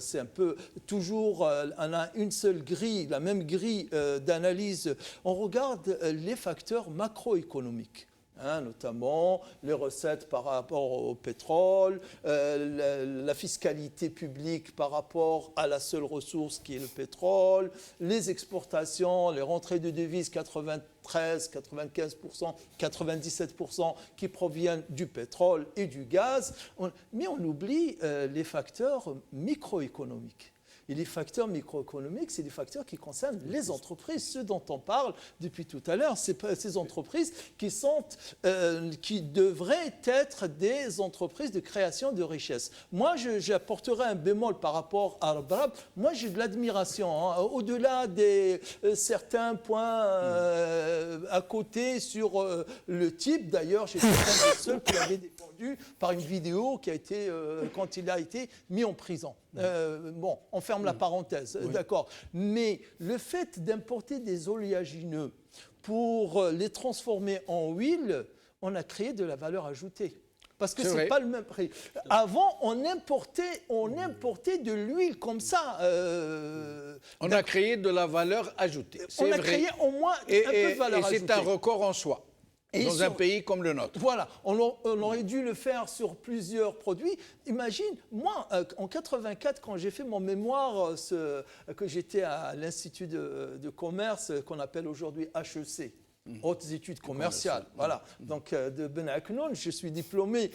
c'est un peu toujours, on a une seule grille, la même grille d'analyse. On regarde les facteurs macroéconomiques. Notamment les recettes par rapport au pétrole, la fiscalité publique par rapport à la seule ressource qui est le pétrole, les exportations, les rentrées de devises 93, 95%, 97% qui proviennent du pétrole et du gaz. Mais on oublie les facteurs microéconomiques. Et les facteurs microéconomiques, c'est des facteurs qui concernent les entreprises, ceux dont on parle depuis tout à l'heure. Ces entreprises qui devraient être des entreprises de création de richesse. Moi, j'apporterai un bémol par rapport à Arbrab. Moi, j'ai de l'admiration. Au-delà des certains points à côté sur le type, d'ailleurs, j'étais un des seuls qui l'avait défendu par une vidéo qui a été, quand il a été mis en prison. On ferme la parenthèse, d'accord. Mais le fait d'importer des oléagineux pour les transformer en huile, on a créé de la valeur ajoutée. Parce que ce n'est pas le même prix. Avant, on importait de l'huile comme ça. On a créé de la valeur ajoutée. On a créé au moins un peu de valeur ajoutée. Et c'est un record en soi. Dans un pays comme le nôtre. Voilà, on aurait dû le faire sur plusieurs produits. Imagine, moi, en 84, quand j'ai fait mon mémoire, que j'étais à l'Institut de commerce, qu'on appelle aujourd'hui HEC, Hautes études commerciales, voilà. Donc de Ben Aknoun, je suis diplômé.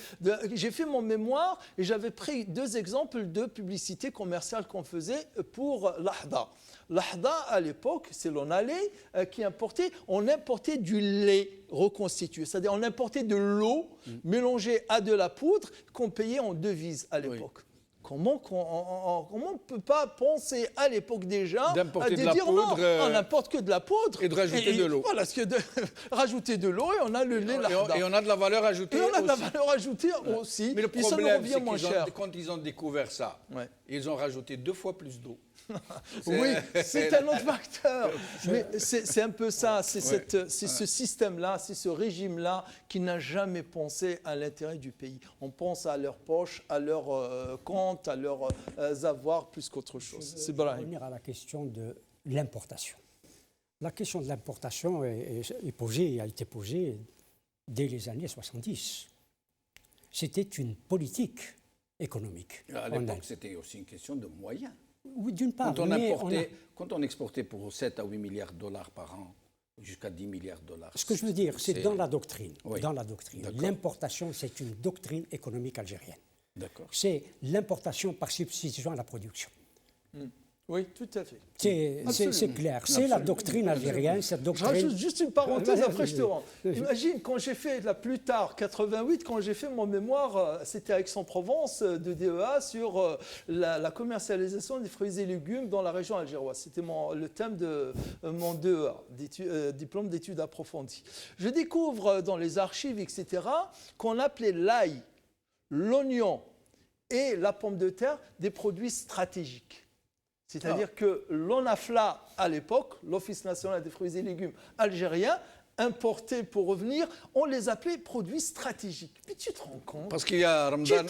J'ai fait mon mémoire et j'avais pris 2 exemples de publicité commerciale qu'on faisait pour l'Ahda. L'Ahda, à l'époque, c'est l'Onalé qui importait. On importait du lait reconstitué, c'est-à-dire on importait de l'eau mélangée à de la poudre qu'on payait en devises à l'époque. Comment on ne peut pas penser à l'époque déjà d'importer de dire poudre, non, on n'importe que de la poudre et de rajouter de l'eau. Voilà, rajouter de l'eau et on a le lait Lahda. Et on a de la valeur ajoutée aussi. Et on a de la valeur ajoutée aussi. Mais le problème, c'est cher. Quand ils ont découvert ça, ils ont rajouté 2 fois plus d'eau. Oui, c'est un autre facteur. Mais c'est un peu ça, c'est ce système-là, c'est ce régime-là qui n'a jamais pensé à l'intérêt du pays. On pense à leur poche, à leur compte, à leurs avoirs plus qu'autre chose. Je vais revenir à la question de l'importation. La question de l'importation est posée, a été posée dès les années 70. C'était une politique économique. À l'époque, c'était aussi une question de moyens. Oui, d'une part. Quand on exportait pour 7 à 8 milliards de dollars par an, jusqu'à 10 milliards de dollars. Ce que je veux dire, c'est dans la doctrine. Oui. Dans la doctrine. L'importation, c'est une doctrine économique algérienne. D'accord. C'est l'importation par substitution à la production. Oui, tout à fait. C'est clair. C'est la doctrine algérienne. Cette doctrine... Je rajoute juste une parenthèse, après je te rends. Imagine, quand j'ai fait, plus tard, 88, quand j'ai fait mon mémoire, c'était à Aix-en-Provence, de DEA, sur la commercialisation des fruits et légumes dans la région algéroise. C'était le thème de mon DEA, diplôme d'études approfondies. Je découvre dans les archives, etc., qu'on appelait l'ail, l'oignon et la pomme de terre des produits stratégiques. C'est-à-dire que l'ONAFLA, à l'époque, l'Office national des fruits et légumes algérien, importés pour revenir, on les appelait produits stratégiques. Mais tu te rends compte? Parce qu'il y a Ramadan,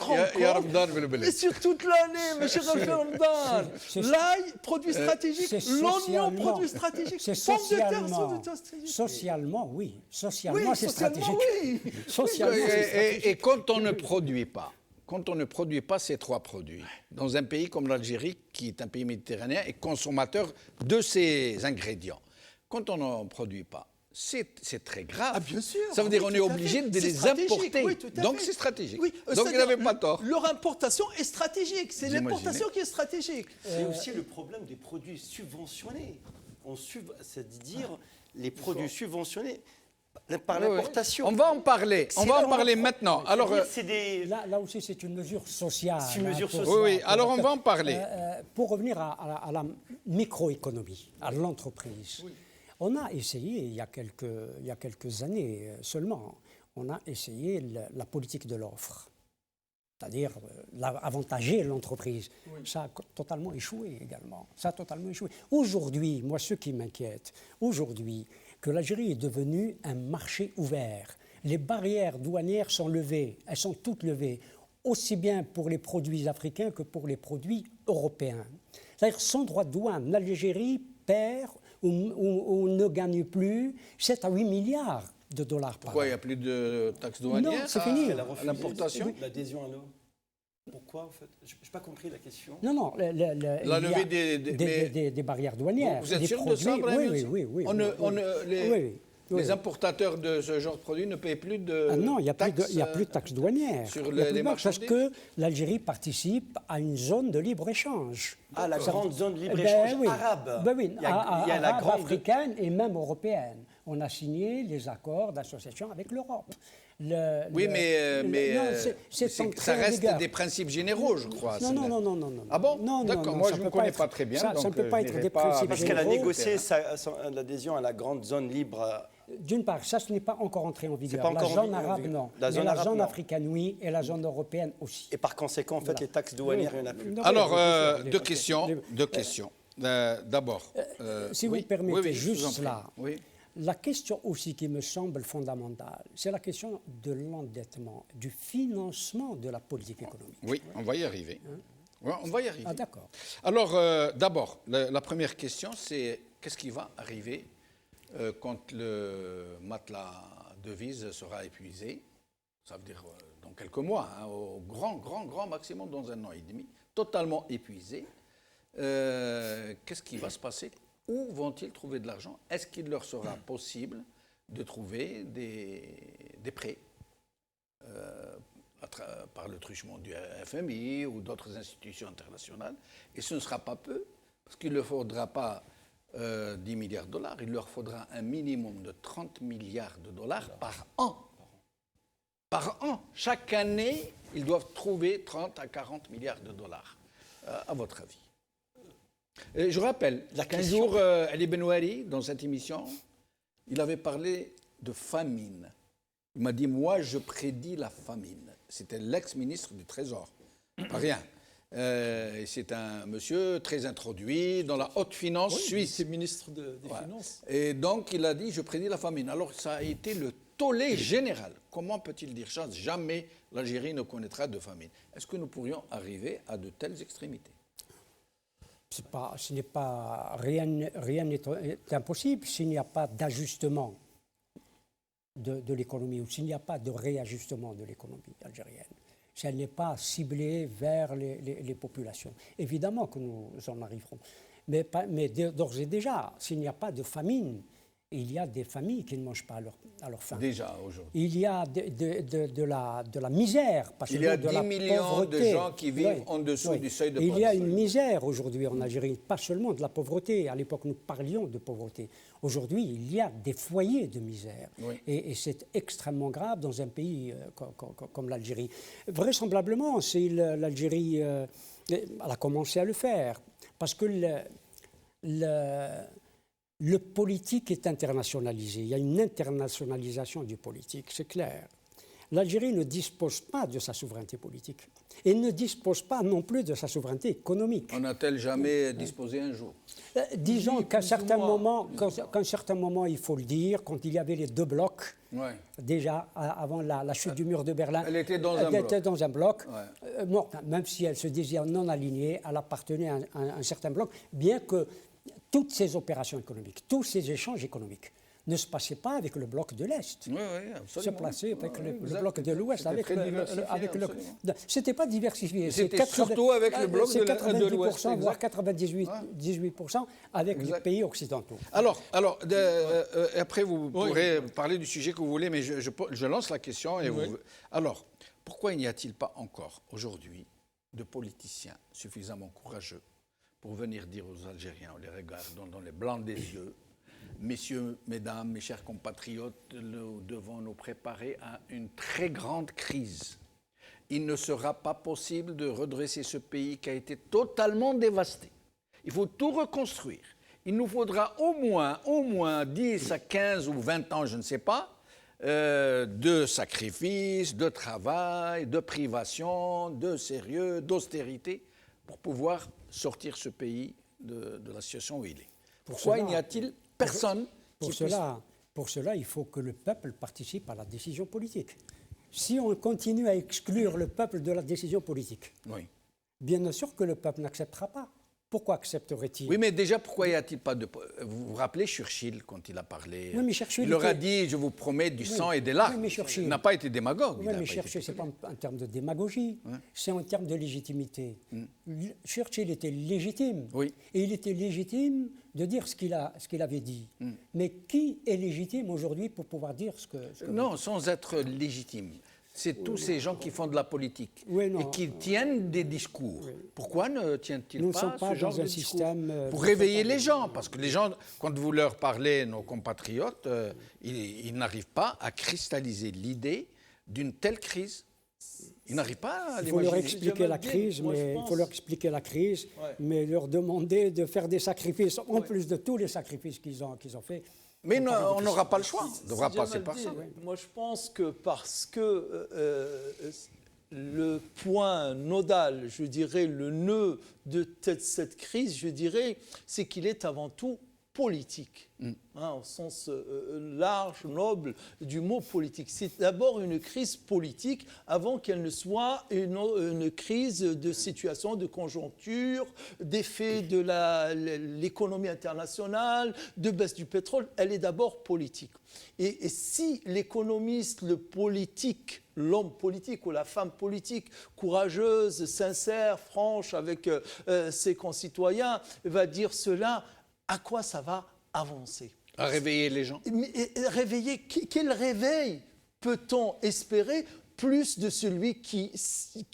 et sur toute l'année, mes chers Ramadan, l'ail, produit stratégique, l'oignon, produit stratégique, pomme de terre, stratégique. Socialement, oui. Socialement, c'est stratégique. Oui. Socialement, c'est stratégique. Et quand on ne produit pas ces 3 produits, dans un pays comme l'Algérie, qui est un pays méditerranéen et consommateur de ces ingrédients, quand on n'en produit pas, c'est très grave. Ah, bien sûr. Ça veut dire oui, qu'on est obligé de les importer. Oui, tout à Donc fait. c'est stratégique. Oui, donc il n'avait pas tort. Leur importation est stratégique. C'est Vous l'importation qui est stratégique. C'est aussi le problème des produits subventionnés. C'est-à-dire les produits subventionnés par l'importation. On va en parler. On va en parler maintenant. Alors, là aussi, c'est une mesure sociale. C'est une mesure sociale. oui, alors on va en parler. Pour revenir à la microéconomie, à l'entreprise, on a essayé, il y a quelques années seulement, on a essayé la politique de l'offre. C'est-à-dire avantager l'entreprise. Ça a totalement échoué également. Ça a totalement échoué. Aujourd'hui, moi, ce qui m'inquiète, aujourd'hui, que l'Algérie est devenue un marché ouvert. Les barrières douanières sont levées, elles sont toutes levées, aussi bien pour les produits africains que pour les produits européens. C'est-à-dire sans droit de douane, l'Algérie perd ou ne gagne plus 7 à 8 milliards de dollars par an. Pourquoi il n'y a plus de taxes douanières? Non, c'est fini. L'importation, l'adhésion à l'eau. Pourquoi, en fait? Je n'ai pas compris la question. Non, la levée des barrières douanières. Vous êtes sûr produits, de ça, Brahim? Oui. Les importateurs de ce genre de produits ne payent plus de non, il n'y a plus de taxes douanières. Sur les marchandises. Parce que l'Algérie participe à une zone de libre-échange. Ah, la grande zone de libre-échange arabe. Oui, il y a la grande africaine et même européenne. On a signé les accords d'association avec l'Europe. Ça reste des principes généraux, je crois. Non. Ah bon? Non, d'accord, moi je ne connais pas très bien. Ça ne peut pas être des principes parce généraux. Parce qu'elle a négocié l'adhésion à la grande zone libre. D'une part, ça, ce n'est pas encore entré en vigueur. La zone arabe, non. Mais la zone africaine, oui, et la zone européenne aussi. Et par conséquent, en fait, les taxes douanières, il n'y en a plus. Alors, deux questions. D'abord. Si vous me permettez, juste cela. Oui. La question aussi qui me semble fondamentale, c'est la question de l'endettement, du financement de la politique économique. Oui, on va y arriver. Ouais, on va y arriver. Ah, d'accord. Alors, d'abord, la première question, c'est qu'est-ce qui va arriver quand le matelas devise sera épuisé? Ça veut dire dans quelques mois, au grand maximum dans 1 an et demi, totalement épuisé. Qu'est-ce qui va se passer? Où vont-ils trouver de l'argent? Est-ce qu'il leur sera possible de trouver des prêts par le truchement du FMI ou d'autres institutions internationales? Et ce ne sera pas peu, parce qu'il ne leur faudra pas 10 milliards de dollars, il leur faudra un minimum de 30 milliards de dollars par an. Par an. Chaque année, ils doivent trouver 30 à 40 milliards de dollars. À votre avis? Je rappelle qu'un jour, Ali Benouari, dans cette émission, il avait parlé de famine. Il m'a dit, moi, je prédis la famine. C'était l'ex-ministre du Trésor. Pas rien. C'est un monsieur très introduit dans la haute finance suisse. C'est ministre des Finances. Et donc, il a dit, je prédis la famine. Alors, ça a été le tollé général. Comment peut-il dire ça? Jamais l'Algérie ne connaîtra de famine. Est-ce que nous pourrions arriver à de telles extrémités? Rien n'est impossible s'il n'y a pas d'ajustement de l'économie ou s'il n'y a pas de réajustement de l'économie algérienne. Si elle n'est pas ciblée vers les populations. Évidemment que nous en arriverons. Mais d'ores et déjà, s'il n'y a pas de famine, il y a des familles qui ne mangent pas à leur faim. Déjà, aujourd'hui. Il y a de la misère. Parce il y a de 10 la millions pauvreté. de gens qui vivent en dessous du seuil de pauvreté. Il y a une misère aujourd'hui en Algérie, pas seulement de la pauvreté. À l'époque, nous parlions de pauvreté. Aujourd'hui, il y a des foyers de misère. Oui. Et c'est extrêmement grave dans un pays comme l'Algérie. Vraisemblablement, si l'Algérie elle a commencé à le faire. Parce que le politique est internationalisé. Il y a une internationalisation du politique, c'est clair. L'Algérie ne dispose pas de sa souveraineté politique et ne dispose pas non plus de sa souveraineté économique. En a-t-elle jamais disposé un jour? Disons qu'à un certain moment, il faut le dire, quand il y avait les deux blocs, déjà avant la chute du mur de Berlin, elle était dans un bloc. Même si elle se disait non alignée, elle appartenait à un certain bloc, bien que toutes ces opérations économiques, tous ces échanges économiques ne se passait pas avec le bloc de l'Est. Oui, oui, absolument. Se passait avec le exact. bloc de l'Ouest. C'était pas diversifié. C'était surtout avec le bloc de l'Ouest. Voire 98% avec les pays occidentaux. Alors après, vous pourrez parler du sujet que vous voulez, mais je lance la question. Alors, pourquoi n'y a-t-il pas encore, aujourd'hui, de politiciens suffisamment courageux pour venir dire aux Algériens, en les regardant dans les blancs des yeux, messieurs, mesdames, mes chers compatriotes, nous devons nous préparer à une très grande crise. Il ne sera pas possible de redresser ce pays qui a été totalement dévasté. Il faut tout reconstruire. Il nous faudra au moins 10 à 15 ou 20 ans, je ne sais pas, de sacrifices, de travail, de privation, de sérieux, d'austérité, pour pouvoir sortir ce pays de la situation où il est. Pourquoi n'y a-t-il personne pour cela, il faut que le peuple participe à la décision politique. Si on continue à exclure le peuple de la décision politique, bien sûr que le peuple n'acceptera pas. Pourquoi accepterait-il? Oui, mais déjà, pourquoi y a-t-il pas de... Vous vous rappelez Churchill, quand il a parlé, oui, mais Churchill il leur a dit « je vous promets du sang et des larmes oui, ». Il n'a pas été démagogue. Oui, mais Churchill, ce n'est pas en termes de démagogie, c'est en termes de légitimité. Churchill était légitime. Oui. Et il était légitime de dire ce qu'il avait dit. Mais qui est légitime aujourd'hui pour pouvoir dire ce que... Non, sans être légitime. C'est tous ces gens qui font de la politique et qui tiennent des discours. Pourquoi ne tiennent-ils pas ce genre de discours pour réveiller les gens? Parce que les gens, quand vous leur parlez, nos compatriotes, ils n'arrivent pas à cristalliser l'idée d'une telle crise. Ils n'arrivent pas à l'imaginer. Il faut leur expliquer la crise, mais leur demander de faire des sacrifices, en plus de tous les sacrifices qu'ils ont faits. Mais on n'aura pas le choix, on devra passer par ça. Moi, je pense que parce que le point nodal, je dirais, le nœud de cette crise, je dirais, c'est qu'il est avant tout politique, au sens large, noble du mot politique. C'est d'abord une crise politique avant qu'elle ne soit une crise de situation, de conjoncture, d'effet de l'économie internationale, de baisse du pétrole. Elle est d'abord politique. Et si l'économiste, le politique, l'homme politique ou la femme politique, courageuse, sincère, franche avec ses concitoyens, va dire cela, à quoi ça va avancer? À réveiller les gens. Mais réveiller, quel réveil peut-on espérer plus de celui qui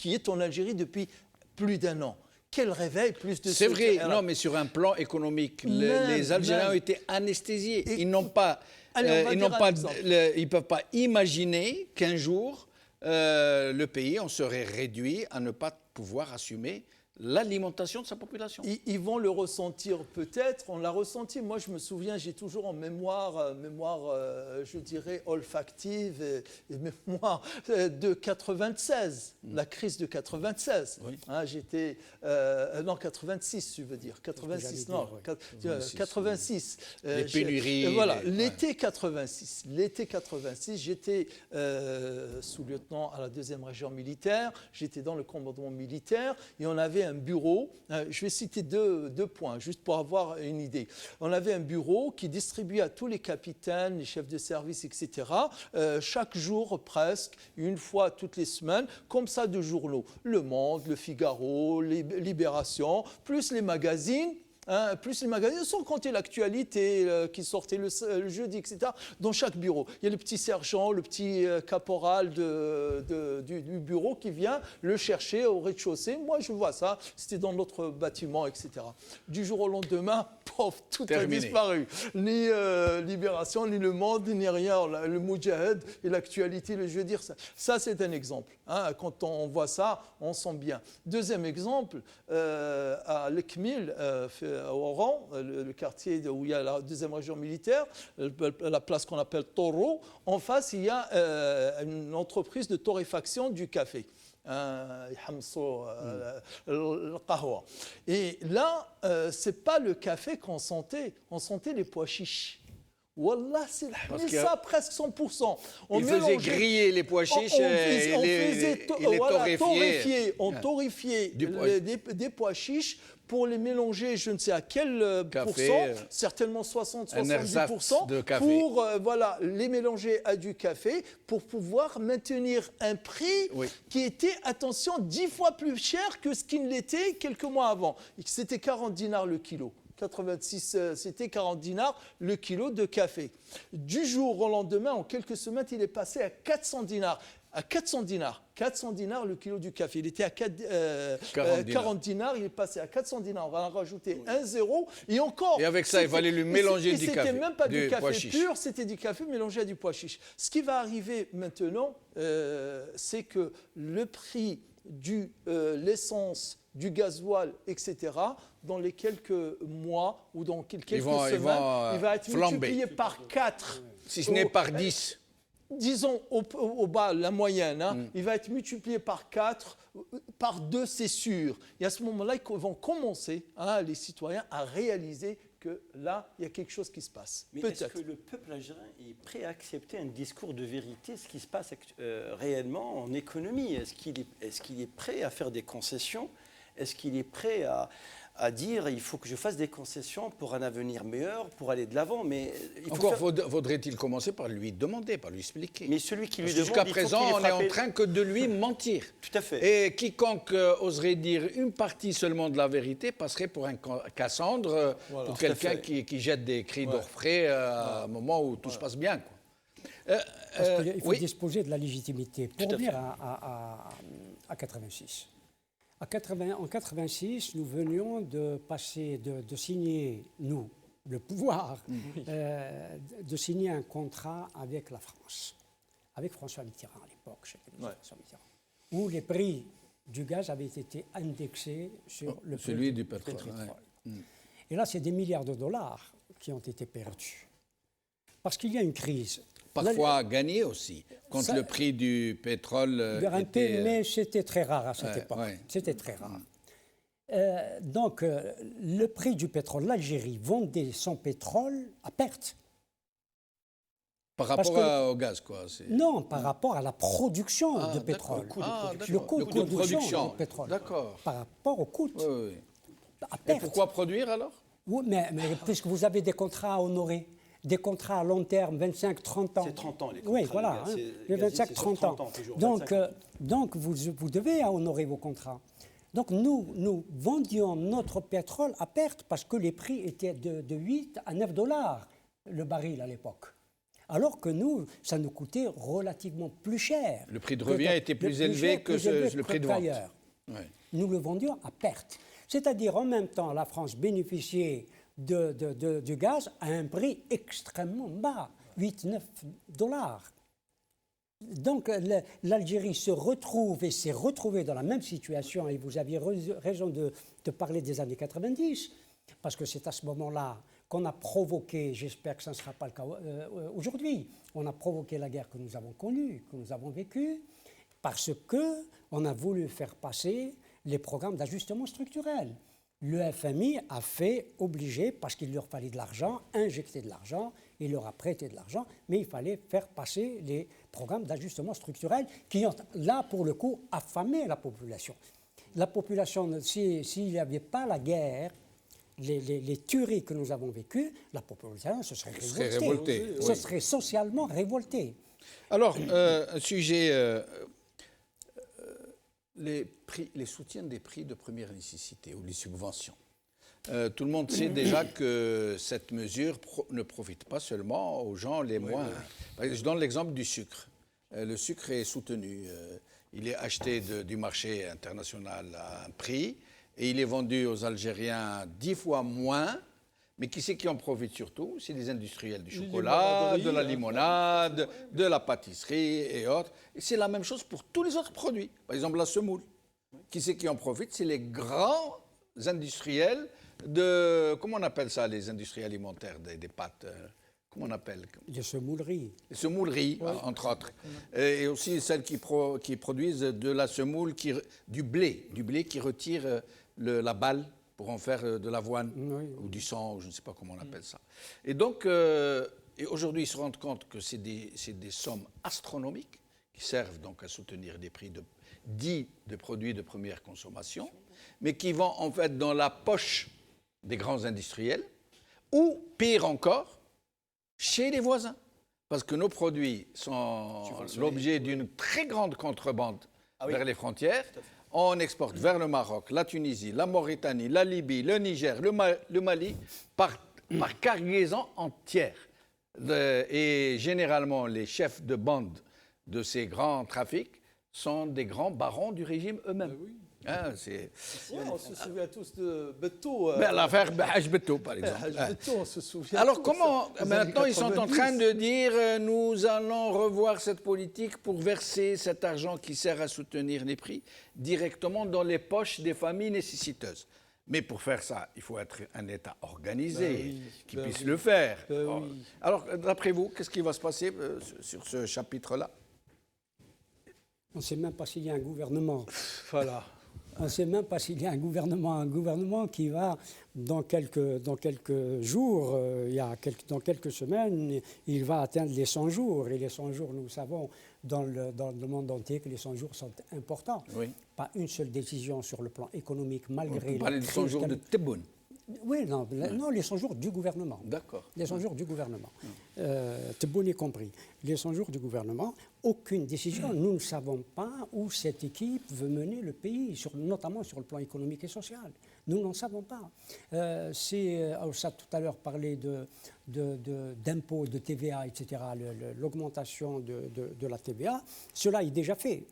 est en Algérie depuis plus d'1 an? Quel réveil plus de... C'est vrai, non, mais sur un plan économique, les Algériens ont été anesthésiés. Ils n'ont pas, ils ne peuvent pas imaginer qu'un jour, le pays en serait réduit à ne pas pouvoir assumer l'alimentation de sa population. Ils vont le ressentir peut-être, on l'a ressenti. Moi, je me souviens, j'ai toujours en mémoire, je dirais, olfactive et mémoire de 96, la crise de 96. Oui. J'étais... non, 86, je veux dire. 86, non. 86. Les pénuries. Voilà, l'été 86. L'été 86, j'étais sous-lieutenant à la 2e région militaire. J'étais dans le commandement militaire et on avait un bureau, je vais citer deux points, juste pour avoir une idée. On avait un bureau qui distribuait à tous les capitaines, les chefs de service, etc., chaque jour presque, une fois toutes les semaines, comme ça de journaux. Le Monde, Le Figaro, Libération, plus les magazines, sans compter l'actualité qui sortait le jeudi, etc., dans chaque bureau. Il y a le petit sergent, le petit caporal du bureau qui vient le chercher au rez-de-chaussée. Moi, je vois ça, c'était dans notre bâtiment, etc. Du jour au lendemain, tout a disparu. Ni Libération, ni Le Monde, ni rien. Le Moudjahid et l'actualité, je veux dire, ça c'est un exemple. Quand on voit ça, on sent bien. Deuxième exemple, à l'Ekmil, au Oran, le quartier où il y a la 2e région militaire, la place qu'on appelle Toro, en face, il y a une entreprise de torréfaction du café. Et là, ce n'est pas le café qu'on sentait les pois chiches. Wallah, c'est ça, presque 100%. Il faisait griller les pois chiches et les torréfier. On torréfiait des pois chiches pour les mélanger, je ne sais à quel pourcent, certainement 60-70%, de café. pour les mélanger à du café, pour pouvoir maintenir un prix qui était, attention, 10 fois plus cher que ce qu'il l'était quelques mois avant. C'était 40 dinars le kilo. 86, c'était 40 dinars le kilo de café. Du jour au lendemain, en quelques semaines, il est passé à 400 dinars. À 400 dinars. 400 dinars le kilo du café. Il était à 40 dinars, il est passé à 400 dinars. On va en rajouter un zéro. Et encore. Et avec ça, il fallait lui mélanger du café. C'était même pas du café pur, c'était du café mélangé à du pois chiche. Ce qui va arriver maintenant, c'est que le prix de l'essence, du gasoil, etc., dans les quelques mois ou dans quelques semaines, il va être multiplié par 4. Si ce n'est par 10. Disons au bas, la moyenne, il va être multiplié par 4, par 2, c'est sûr. Et à ce moment-là, ils vont commencer, les citoyens, à réaliser que là, il y a quelque chose qui se passe. Mais est-ce que le peuple algérien est prêt à accepter un discours de vérité, ce qui se passe réellement en économie? Est-ce qu'il est prêt à faire des concessions? Est-ce qu'il est prêt à dire il faut que je fasse des concessions pour un avenir meilleur, pour aller de l'avant? Mais faudrait-il commencer par lui demander, par lui expliquer. Mais celui qui lui demande, jusqu'à présent, on est en train que de lui mentir. Tout à fait. Et quiconque oserait dire une partie seulement de la vérité passerait pour un Cassandre, pour quelqu'un qui jette des cris d'orfraie à un moment où tout se passe bien, quoi. Il faut disposer de la légitimité. Pour revenir à 86. En 86, nous venions de passer, de signer, nous, le pouvoir, de signer un contrat avec la France, avec François Mitterrand à l'époque, François Mitterrand, où les prix du gaz avaient été indexés sur le prix du pétrole. Et là, c'est des milliards de dollars qui ont été perdus. Parce qu'il y a une crise. Parfois gagné aussi, quand le prix du pétrole était... Mais c'était très rare à cette époque. C'était très rare. Donc, le prix du pétrole, l'Algérie vendait son pétrole à perte. Par rapport au gaz, quoi. Non, par rapport à la production de pétrole. Le coût de production de pétrole. D'accord. Par rapport au coût. À perte. Et pourquoi produire alors? Oui, mais puisque vous avez des contrats à honorer. Des contrats à long terme, 25-30 ans. C'est 30 ans, les contrats. Oui, voilà, les 25-30 ans. Donc vous devez honorer vos contrats. Donc nous vendions notre pétrole à perte parce que les prix étaient de 8 à 9 dollars le baril à l'époque. Alors que nous, ça nous coûtait relativement plus cher. Le prix de revient était plus élevé que le prix de vente. Ouais. Nous le vendions à perte. C'est-à-dire en même temps, la France bénéficiait du gaz à un prix extrêmement bas, 8-9 dollars. Donc l'Algérie se retrouve et s'est retrouvée dans la même situation, et vous aviez raison de parler des années 90, parce que c'est à ce moment-là qu'on a provoqué, j'espère que ça ne sera pas le cas aujourd'hui, on a provoqué la guerre que nous avons connue, que nous avons vécue, parce qu'on a voulu faire passer les programmes d'ajustement structurel. Le FMI a fait obliger, parce qu'il leur fallait de l'argent, injecter de l'argent, il leur a prêté de l'argent, mais il fallait faire passer les programmes d'ajustement structurel qui ont, là, pour le coup, affamé la population. La population, s'il n'y avait pas la guerre, les tueries que nous avons vécues, la population se serait révoltée. Se serait socialement révoltée. Alors, un sujet... les soutiens des prix de première nécessité ou les subventions. Tout le monde sait déjà que cette mesure ne profite pas seulement aux gens les moins... Je donne l'exemple du sucre. Le sucre est soutenu. Il est acheté du marché international à un prix et il est vendu aux Algériens 10 fois moins. Mais qui c'est qui en profite surtout? C'est les industriels du chocolat, de la limonade, de la pâtisserie et autres. Et c'est la même chose pour tous les autres produits. Par exemple, la semoule. Qui c'est qui en profite? C'est les grands industriels de... Comment on appelle ça, les industries alimentaires des pâtes? Comment on appelle? Les semouleries. Les semouleries, entre autres. Et aussi celles qui produisent de la semoule, du blé qui retire la balle pour en faire de l'avoine ou du sang, ou je ne sais pas comment on appelle ça. Et donc, Et aujourd'hui, ils se rendent compte que c'est des sommes astronomiques qui servent donc à soutenir des prix dits de produits de première consommation, mais qui vont en fait dans la poche des grands industriels ou, pire encore, chez les voisins. Parce que nos produits sont l'objet d'une très grande contrebande vers les frontières. On exporte vers le Maroc, la Tunisie, la Mauritanie, la Libye, le Niger, le Mali, par cargaison entière. Et généralement, les chefs de bande de ces grands trafics sont des grands barons du régime eux-mêmes. Oui. Hein, on se souvient tous de Beto. L'affaire Haj Beto, par exemple. Beto, on se souvient. Alors tous, comment, maintenant, ils sont en train 90. de dire nous allons revoir cette politique pour verser cet argent qui sert à soutenir les prix directement dans les poches des familles nécessiteuses. Mais pour faire ça, il faut être un État organisé qui puisse le faire. Alors, d'après vous, qu'est-ce qui va se passer sur ce chapitre-là? On ne sait même pas s'il y a un gouvernement. Voilà. On ne sait même pas s'il y a un gouvernement qui va, dans quelques jours, dans quelques semaines, il va atteindre les 100 jours. Et les 100 jours, nous savons, dans le monde entier, que les 100 jours sont importants. Oui. Pas une seule décision sur le plan économique, malgré... On parlait des 100 jours de Tebboune. Oui, non, les 100 jours du gouvernement. D'accord. Les 100 jours du gouvernement. Tebboune y compris. Les 100 jours du gouvernement, aucune décision. Nous ne savons pas où cette équipe veut mener le pays, notamment sur le plan économique et social. Nous n'en savons pas. Ça tout à l'heure parlait d'impôts, de TVA, etc., l'augmentation de la TVA. Cela est déjà fait.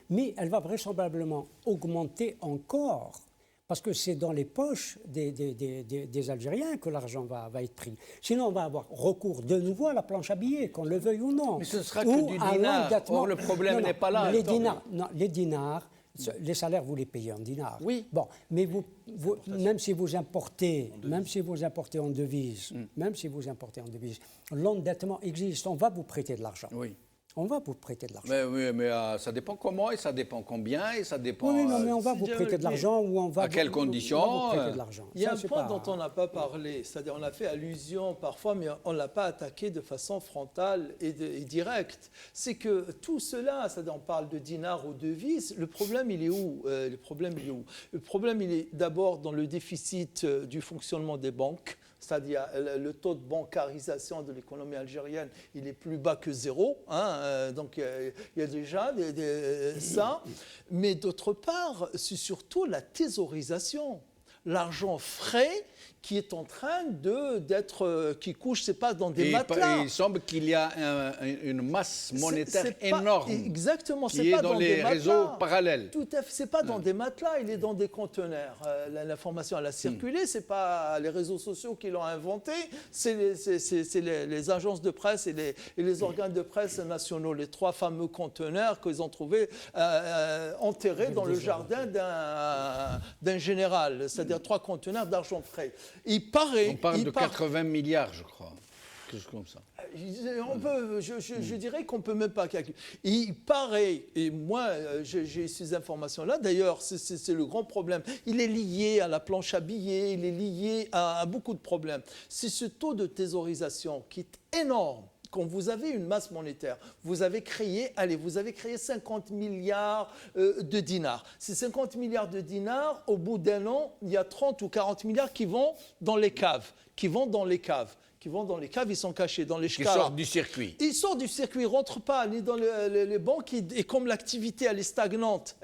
Mais elle va vraisemblablement augmenter encore. Parce que c'est dans les poches des Algériens que l'argent va être pris. Sinon, on va avoir recours de nouveau à la planche à billets, qu'on le veuille ou non. Mais ce ne sera que du dinar. Or, le problème n'est pas là. Les dinars, les salaires, vous les payez en dinars. Oui. Bon, mais même si vous importez en devise, l'endettement existe. On va vous prêter de l'argent. Oui. On va vous prêter de l'argent. Mais ça dépend comment, et ça dépend combien, et ça dépend... Oui, non, mais on va vous prêter de l'argent ou on va... À quelles conditions on va vous prêter de l'argent. Il y a un point dont on n'a pas parlé, c'est-à-dire on a fait allusion parfois, mais on ne l'a pas attaqué de façon frontale et directe. C'est que tout cela, c'est-à-dire on parle de dinars ou de devises, le problème il est où? Le problème il est d'abord dans le déficit du fonctionnement des banques. C'est-à-dire le taux de bancarisation de l'économie algérienne, il est plus bas que zéro. Donc il y a déjà ça. Mais d'autre part, c'est surtout la thésaurisation. L'argent frais qui est en train qui couche, c'est pas dans des matelas. Il semble qu'il y a une masse monétaire énorme. Exactement, qui est dans les réseaux parallèles. Tout à fait, c'est pas dans des matelas, il est dans des conteneurs. L'information elle a circulé, c'est pas les réseaux sociaux qui l'ont inventé, c'est les agences de presse et les organes de presse nationaux, les 3 fameux conteneurs qu'ils ont trouvés enterrés dans le jardin d'un général, c'est-à-dire 3 conteneurs d'argent frais. On parle de 80 milliards, je crois. Quelque chose comme ça. Je dirais qu'on ne peut même pas calculer. Il paraît, et moi j'ai ces informations-là, d'ailleurs c'est le grand problème, il est lié à la planche à billets, il est lié à beaucoup de problèmes. C'est ce taux de thésaurisation qui est énorme. Quand vous avez une masse monétaire, vous avez créé 50 milliards de dinars. Ces 50 milliards de dinars, au bout d'un an, il y a 30 ou 40 milliards qui vont dans les caves. Ils sont cachés dans les shkara. Ils sortent du circuit. Ils sortent du circuit, ils ne rentrent pas ni dans les banques. Et comme l'activité, elle est stagnante.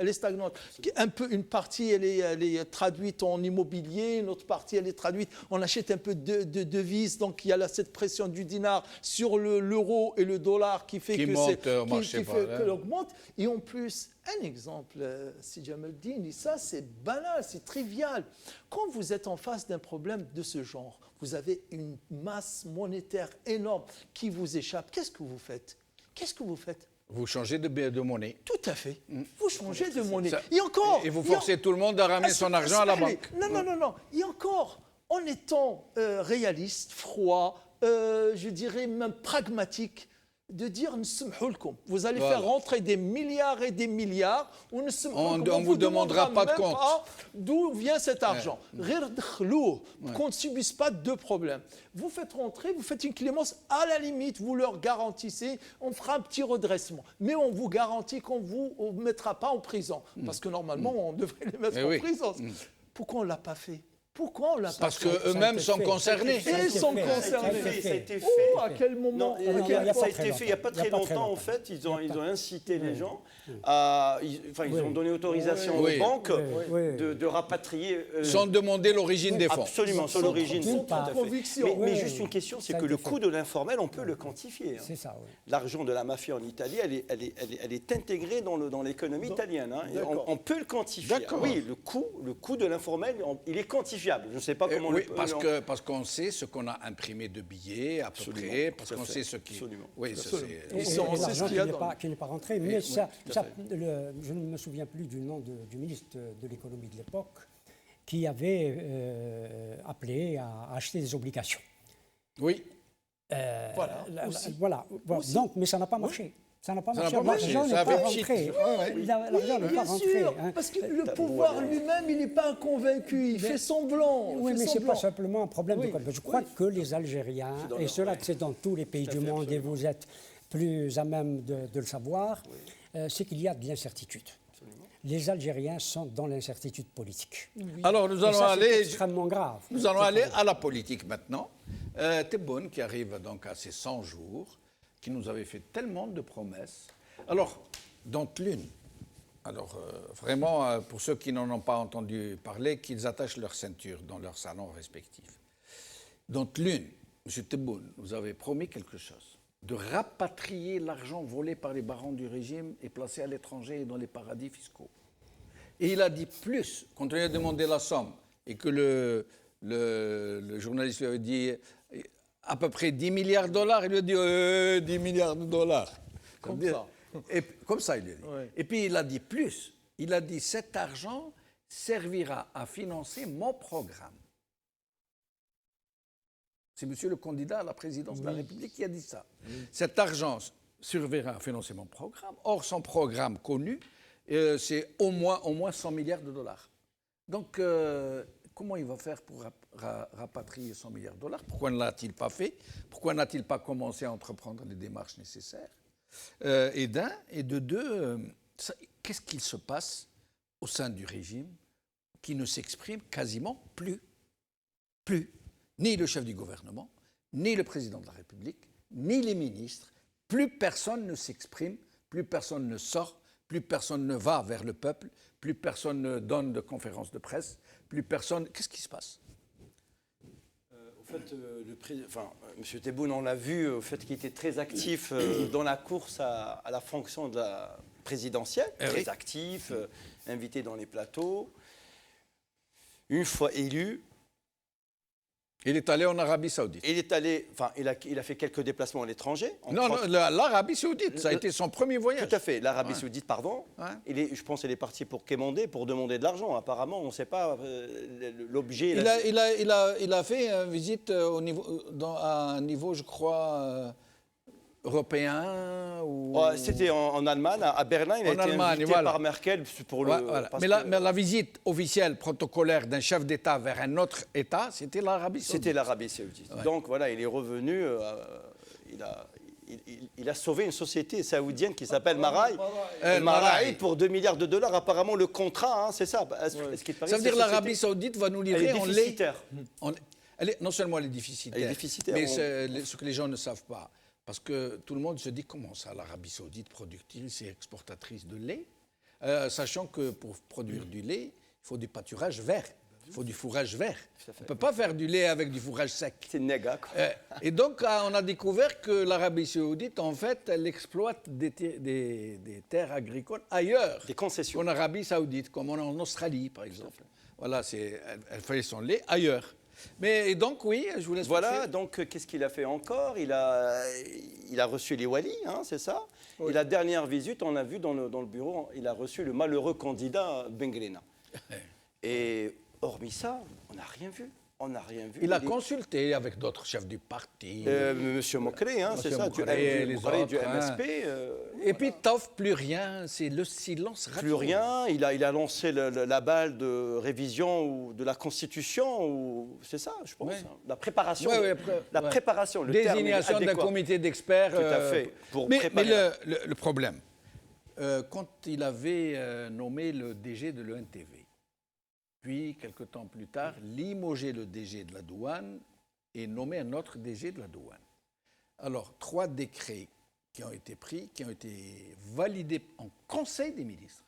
Une partie, elle est traduite en immobilier, une autre partie, elle est traduite, on achète un peu de devises. Donc, il y a cette pression du dinar sur l'euro et le dollar qui fait que l'augmente. Et en plus, un exemple, si Jamel-Din dit ça, c'est banal, c'est trivial. Quand vous êtes en face d'un problème de ce genre, vous avez une masse monétaire énorme qui vous échappe. Qu'est-ce que vous faites? Vous changez de monnaie. Tout à fait. Vous changez de monnaie. Et encore. Et vous forcez tout le monde à ramener son argent à la banque. Non. Et encore, en étant réaliste, froid, je dirais même pragmatique, de dire vous allez faire rentrer des milliards et des milliards, on ne vous demandera pas de compte. D'où vient cet argent. Qu'on ne subisse pas de problème. Vous faites rentrer, vous faites une clémence, à la limite, vous leur garantissez, on fera un petit redressement. Mais on vous garantit qu'on ne vous mettra pas en prison. Parce que normalement, on devrait les mettre en prison. Pourquoi on ne l'a pas fait? Pourquoi on l'a pas Parce qu'eux-mêmes sont concernés. Ils sont concernés. Ça a été fait. À quel moment? Ça a été fait il n'y a pas très longtemps, en fait. Ils ont incité les gens à... Ils ont donné autorisation aux banques de rapatrier... Sans demander l'origine des fonds. Absolument, sans l'origine. Mais juste une question, c'est que le coût de l'informel, on peut le quantifier. C'est ça, oui. L'argent de la mafia en Italie, elle est intégrée dans l'économie italienne. On peut le quantifier. Oui, le coût de l'informel, il est quantifiable. Je ne sais pas comment parce qu'on sait ce qu'on a imprimé de billets à peu près, parce qu'on sait ce qui... Absolument. Oui, ça c'est... Et l'argent qui n'est pas rentré. Mais je ne me souviens plus du nom du ministre de l'économie de l'époque qui avait appelé à acheter des obligations. Oui. Voilà. Donc, mais ça n'a pas marché. Ça n'a pas marché. L'argent n'est pas rentré. L'argent n'est pas rentré. Parce que le pouvoir lui-même, il n'est pas convaincu. Il fait semblant. Oui, mais ce n'est pas simplement un problème de code. Je crois que les Algériens, et cela c'est dans tous les pays du monde, et vous êtes plus à même de le savoir, c'est qu'il y a de l'incertitde. Les Algériens sont dans l'incertitude politique. Alors nous allons aller extrêmement grave. Nous allons aller à la politique maintenant. Tebboune qui arrive donc à ses 100 jours, qui nous avait fait tellement de promesses. Alors, dont l'une, vraiment, pour ceux qui n'en ont pas entendu parler, qu'ils attachent leur ceinture dans leurs salons respectifs. Dont l'une, M. Tebboune, vous avez promis quelque chose, de rapatrier l'argent volé par les barons du régime et placé à l'étranger et dans les paradis fiscaux. Et il a dit plus, quand on lui a demandé la somme, et que le journaliste lui avait dit à peu près 10 milliards de dollars, il lui a dit 10 milliards de dollars. Comme ça. Et, comme ça, il a dit. Ouais. Et puis il a dit plus, il a dit cet argent servira à financer mon programme. C'est monsieur le candidat à la présidence de la République qui a dit ça. Cet argent servira à financer mon programme. Or, son programme connu, c'est au moins 100 milliards de dollars. Donc, comment il va faire pour rapatrier 100 milliards de dollars? Pourquoi ne l'a-t-il pas fait? Pourquoi n'a-t-il pas commencé à entreprendre les démarches nécessaires? Et d'un, et de deux, qu'est-ce qu'il se passe au sein du régime qui ne s'exprime quasiment plus? Ni le chef du gouvernement, ni le président de la République, ni les ministres. Plus personne ne s'exprime, plus personne ne sort, plus personne ne va vers le peuple, plus personne ne donne de conférences de presse, plus personne... Qu'est-ce qui se passe? Au fait, M. Tebboune, on l'a vu, au fait qu'il était très actif dans la course à la fonction de la présidentielle, très actif, invité dans les plateaux. Une fois élu... Il est allé en Arabie Saoudite. Il a fait quelques déplacements à l'étranger. Non, l'Arabie Saoudite, ça a été son premier voyage. Tout à fait, l'Arabie Saoudite, pardon. Ouais. Je pense qu'il est parti pour quémander, pour demander de l'argent. Apparemment, on ne sait pas l'objet. Il a fait une visite à un niveau, je crois, européen. C'était en Allemagne, à Berlin. Il a été invité par Merkel pour le... Mais la visite officielle, protocolaire d'un chef d'État vers un autre État, c'était l'Arabie Saoudite. C'était l'Arabie Saoudite. Ouais. Donc voilà, il est revenu, il a sauvé une société saoudienne qui s'appelle Maraï pour 2 milliards de dollars. Apparemment, le contrat, c'est ça. Ça veut dire que l'Arabie Saoudite va nous livrer... Elle est déficitaire. Non seulement elle est déficitaire, mais ce que les gens ne savent pas. Parce que tout le monde se dit comment ça, l'Arabie Saoudite productrice et exportatrice de lait, sachant que pour produire du lait, il faut du pâturage vert, il faut du fourrage vert. On ne peut pas faire du lait avec du fourrage sec. C'est néga, quoi. Et donc, on a découvert que l'Arabie Saoudite, en fait, elle exploite des terres agricoles ailleurs. Des concessions. En Arabie Saoudite, comme en Australie, par exemple. Voilà, elle fait son lait ailleurs. Mais donc, oui, je vous laisse Voilà, donc, qu'est-ce qu'il a fait encore ? Il a reçu les walis, c'est ça. Oui. Et la dernière visite, on a vu dans le bureau, il a reçu le malheureux candidat Bengrena. Et hormis ça, on n'a rien vu. On n'a rien vu. Il a consulté avec d'autres chefs du parti. Monsieur Mokre, hein, c'est ça, les autres, du MSP. Et puis, Tauf, plus rien, c'est le silence radio. Plus rien, il a lancé la balle de révision ou de la Constitution, c'est ça, je pense. Hein. La préparation. Préparation, le terme désignation d'un comité d'experts. Tout à fait. Mais le problème, quand il avait nommé le DG de l'ENTV, puis, quelque temps plus tard, limogé le DG de la douane et nommé un autre DG de la douane. Alors, 3 décrets qui ont été pris, qui ont été validés en Conseil des ministres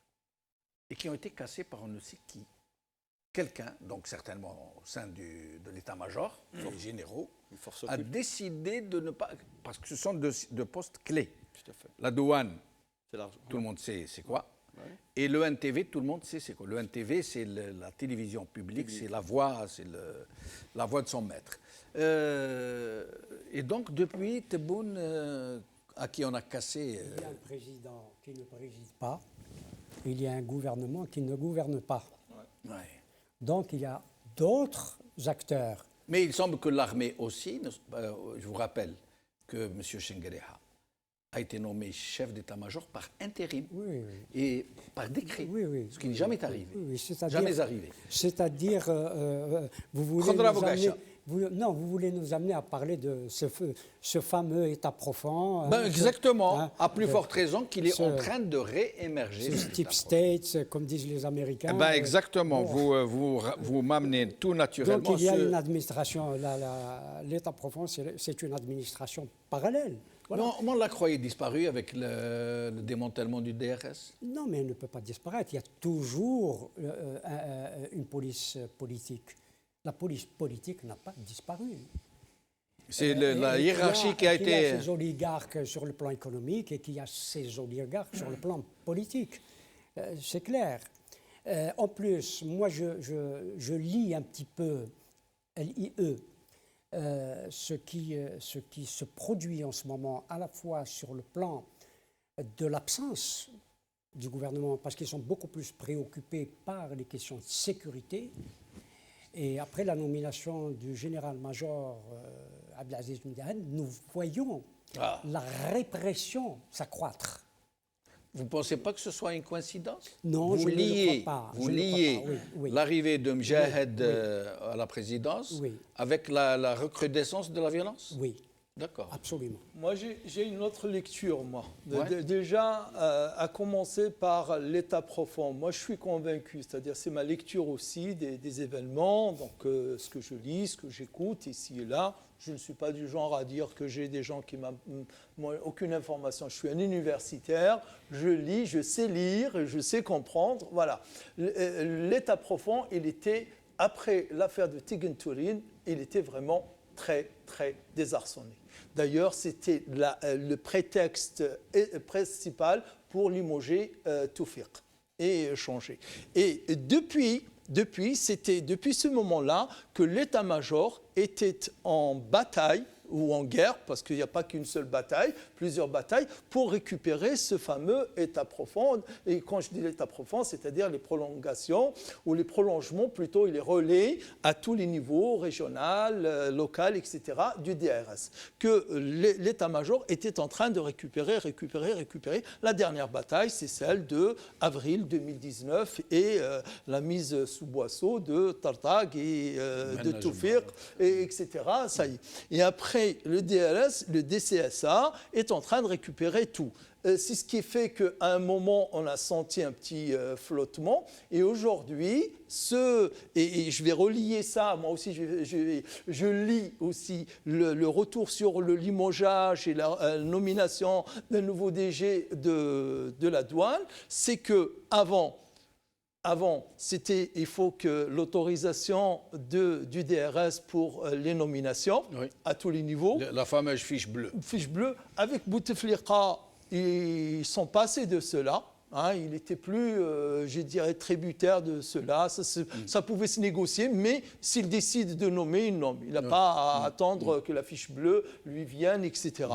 et qui ont été cassés par on ne sait qui. Quelqu'un, donc certainement au sein de l'état-major, les généraux, a décidé de ne pas... Parce que ce sont de postes clés. Tout à fait. La douane, tout le monde sait c'est quoi. Ouais. Et le NTV, tout le monde sait c'est quoi. Le NTV, c'est la télévision publique, c'est la voix, la voix de son maître. Et donc, depuis, Tebboune, à qui on a cassé... Il y a un président qui ne préside pas, il y a un gouvernement qui ne gouverne pas. Ouais. Donc, il y a d'autres acteurs. Mais il semble que l'armée aussi, je vous rappelle que M. Chengereha a été nommé chef d'état-major par intérim et par décret, ce qui n'est jamais arrivé. Jamais arrivé. C'est-à-dire, vous voulez nous amener à parler de ce fameux État profond. Exactement, à plus forte raison qu'il est en train de réémerger. Ce Deep State, comme disent les Américains. Exactement, vous m'amenez tout naturellement. Donc il y a une administration, l'État profond, c'est une administration parallèle. Voilà. Non, on l'a croyait disparu avec le démantèlement du DRS. Non, mais elle ne peut pas disparaître. Il y a toujours une police politique. La police politique n'a pas disparu. C'est la hiérarchie qui a été... Il y a ces oligarques sur le plan économique et qu'il y a ces oligarques sur le plan politique. C'est clair. En plus, moi, je lis un petit peu l'IE. Ce qui se produit en ce moment, à la fois sur le plan de l'absence du gouvernement, parce qu'ils sont beaucoup plus préoccupés par les questions de sécurité, et après la nomination du général-major Abdelaziz Mdahan, nous voyons la répression s'accroître. Vous ne pensez pas que ce soit une coïncidence? Non, je ne le crois pas. Vous liez l'arrivée de Mjahed à la présidence avec la recrudescence de la violence? Oui. D'accord. Absolument. Moi, j'ai une autre lecture, moi. Déjà, à commencer par l'état profond. Moi, je suis convaincu, c'est-à-dire c'est ma lecture aussi des événements, donc ce que je lis, ce que j'écoute ici et là. Je ne suis pas du genre à dire que j'ai des gens qui m'ont aucune information. Je suis un universitaire, je lis, je sais lire, et je sais comprendre. Voilà. L'état profond, il était, après l'affaire de Tigran Turin, il était vraiment très, très désarçonné. D'ailleurs, c'était le prétexte principal pour limoger Toufiq et changer. Et depuis ce moment-là que l'état-major était en bataille ou en guerre, parce qu'il n'y a pas qu'une seule bataille, plusieurs batailles, pour récupérer ce fameux état profond. Et quand je dis l'état profond, c'est-à-dire les prolongations, ou les prolongements plutôt, et les relais à tous les niveaux, régional, local, etc., du DRS, que l'état-major était en train de récupérer. La dernière bataille, c'est celle de avril 2019 et la mise sous boisseau de Tartag et de Toufiq, etc. Ça y est. Et après, le DRS, le DCSA est en train de récupérer tout. C'est ce qui fait qu'à un moment, on a senti un petit flottement. Et aujourd'hui, et je vais relier ça, moi aussi, je lis aussi le retour sur le limogeage et la nomination d'un nouveau DG de la douane, c'est qu'avant, il faut que l'autorisation du DRS pour les nominations à tous les niveaux. La fameuse fiche bleue. Fiche bleue. Avec Bouteflika, ils sont passés de cela. Il n'était plus, je dirais, tributaire de cela. Ça pouvait se négocier, mais s'il décide de nommer, il nomme. Il n'a pas à attendre que la fiche bleue lui vienne, etc.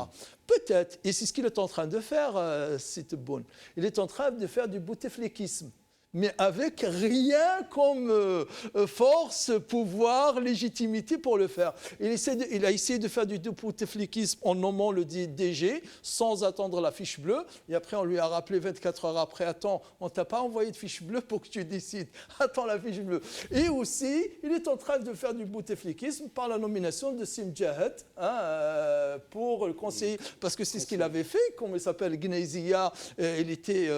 Peut-être, et c'est ce qu'il est en train de faire, c'est bon. Il est en train de faire du bouteflikisme. mais avec rien comme force, pouvoir, légitimité pour le faire. Il a essayé de faire du bouteflikisme en nommant le DG, sans attendre la fiche bleue. Et après, on lui a rappelé 24 heures après, attends, on ne t'a pas envoyé de fiche bleue pour que tu décides. Attends la fiche bleue. Et aussi, il est en train de faire du bouteflikisme par la nomination de Sim Djahed pour le conseiller, parce que c'est ce qu'il avait fait, comme il s'appelle Gneizia, il était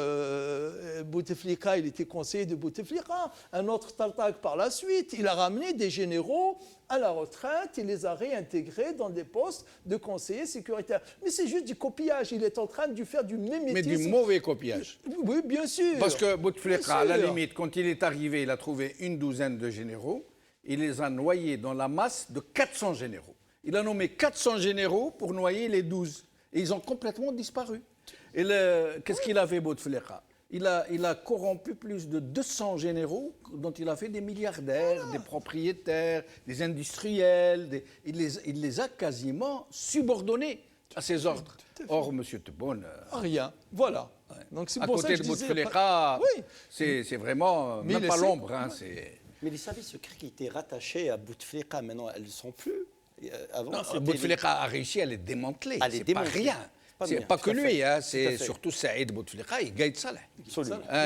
Bouteflika, il était conseiller de Bouteflika, un autre Taltag par la suite. Il a ramené des généraux à la retraite, il les a réintégrés dans des postes de conseillers sécuritaires. Mais c'est juste du copiage, il est en train de faire du mimétisme. Mais du mauvais copiage. Oui, bien sûr. Parce que Bouteflika, à la limite, quand il est arrivé, il a trouvé une douzaine de généraux, il les a noyés dans la masse de 400 généraux. Il a nommé 400 généraux pour noyer les 12. Et ils ont complètement disparu. Et qu'est-ce qu'il a fait, Bouteflika ? Il a corrompu plus de 200 généraux dont il a fait des milliardaires, des propriétaires, des industriels. Il les a quasiment subordonnés à ses ordres. Or, M. Tebboune... rien, voilà. Ouais. Donc c'est à pour côté ça que de je disais... Bouteflika, Oui. c'est vraiment même pas l'ombre. Hein, mais les services secrets qui étaient rattachés à Bouteflika, maintenant, elles ne le sont plus. Avant, Bouteflika a réussi à les démanteler. C'est pas rien. C'est pas que lui, hein, c'est surtout Saïd Bouteflika et Gaïd Saleh.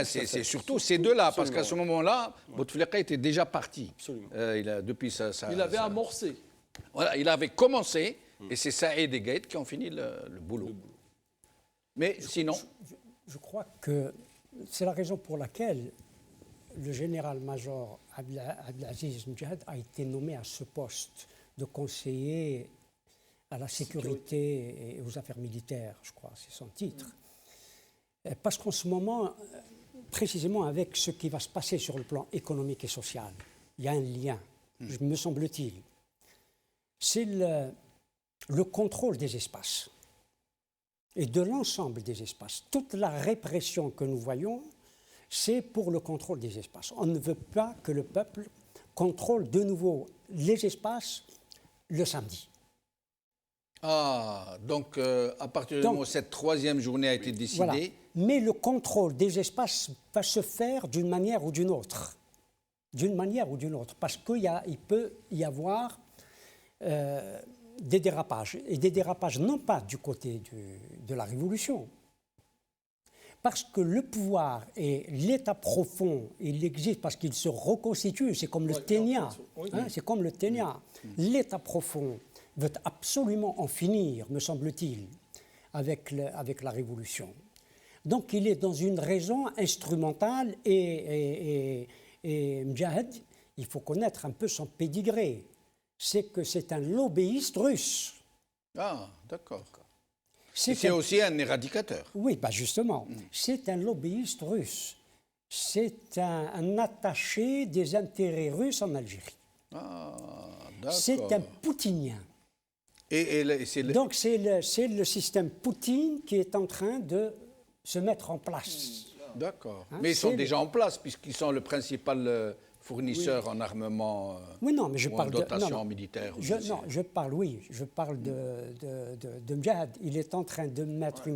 C'est surtout ces deux-là, parce qu'à ce moment-là, Bouteflika était déjà parti. Depuis il avait amorcé. Voilà, il avait commencé, et c'est Saïd et Gaïd qui ont fini le boulot. Mais sinon... Je crois que c'est la raison pour laquelle le général-major Abdelaziz Mjahid a été nommé à ce poste de conseiller à la sécurité et aux affaires militaires, je crois, c'est son titre. Parce qu'en ce moment, précisément avec ce qui va se passer sur le plan économique et social, il y a un lien, me semble-t-il. C'est le contrôle des espaces et de l'ensemble des espaces. Toute la répression que nous voyons, c'est pour le contrôle des espaces. On ne veut pas que le peuple contrôle de nouveau les espaces le samedi. Ah, donc à partir du moment où cette troisième journée a été décidée... Voilà. Mais le contrôle des espaces va se faire d'une manière ou d'une autre. D'une manière ou d'une autre. Parce qu'il peut y avoir des dérapages. Et des dérapages non pas du côté de la révolution. Parce que le pouvoir et l'état profond, il existe parce qu'il se reconstitue. C'est comme le ténia. C'est comme le ténia. L'état profond veut absolument en finir, me semble-t-il, avec la révolution. Donc il est dans une raison instrumentale et Mjahid, il faut connaître un peu son pédigré. C'est que c'est un lobbyiste russe. Ah, d'accord. C'est aussi un éradicateur. Oui, bah justement. C'est un lobbyiste russe. C'est un attaché des intérêts russes en Algérie. Ah, d'accord. C'est un poutinien. Donc c'est le système Poutine qui est en train de se mettre en place. D'accord. Mais ils sont déjà en place puisqu'ils sont le principal fournisseur en armement en dotation militaire. Je parle de Mjahid. Il est en train de mettre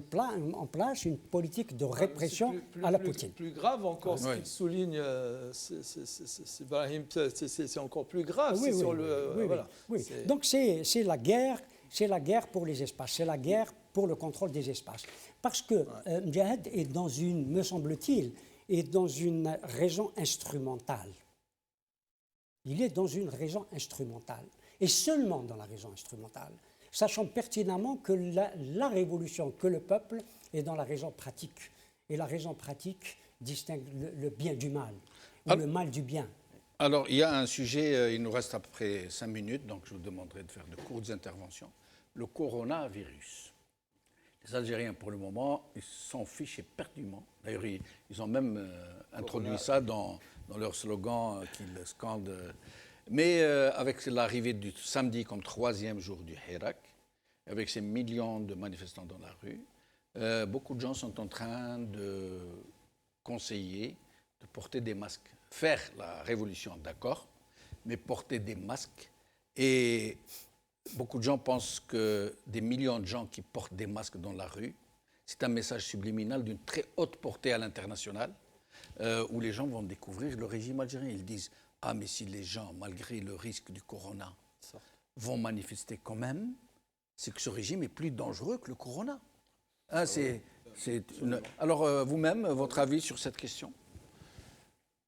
en place une politique de répression à la Poutine. Plus grave encore, ce qu'il souligne, c'est encore plus grave. Donc c'est la guerre pour les espaces, c'est la guerre pour le contrôle des espaces. Parce que Mjahid est me semble-t-il, est dans une raison instrumentale. Il est dans une raison instrumentale, et seulement dans la raison instrumentale, sachant pertinemment que la révolution, que le peuple est dans la raison pratique. Et la raison pratique distingue le bien du mal, ou le mal du bien. Alors, il y a un sujet, il nous reste à peu près 5 minutes, donc je vous demanderai de faire de courtes interventions. Le coronavirus. Les Algériens, pour le moment, ils s'en fichent éperdument. D'ailleurs, ils ont même introduit ça dans leur slogan qu'ils scandent. Mais avec l'arrivée du samedi comme 3e jour du Hirak, avec ces millions de manifestants dans la rue, beaucoup de gens sont en train de conseiller de porter des masques. Faire la révolution, d'accord, mais porter des masques. Et beaucoup de gens pensent que des millions de gens qui portent des masques dans la rue, c'est un message subliminal d'une très haute portée à l'international. où les gens vont découvrir le régime algérien. Ils disent « Ah, mais si les gens, malgré le risque du corona, vont manifester quand même, c'est que ce régime est plus dangereux que le corona. » Hein, Alors, vous-même, votre avis sur cette question?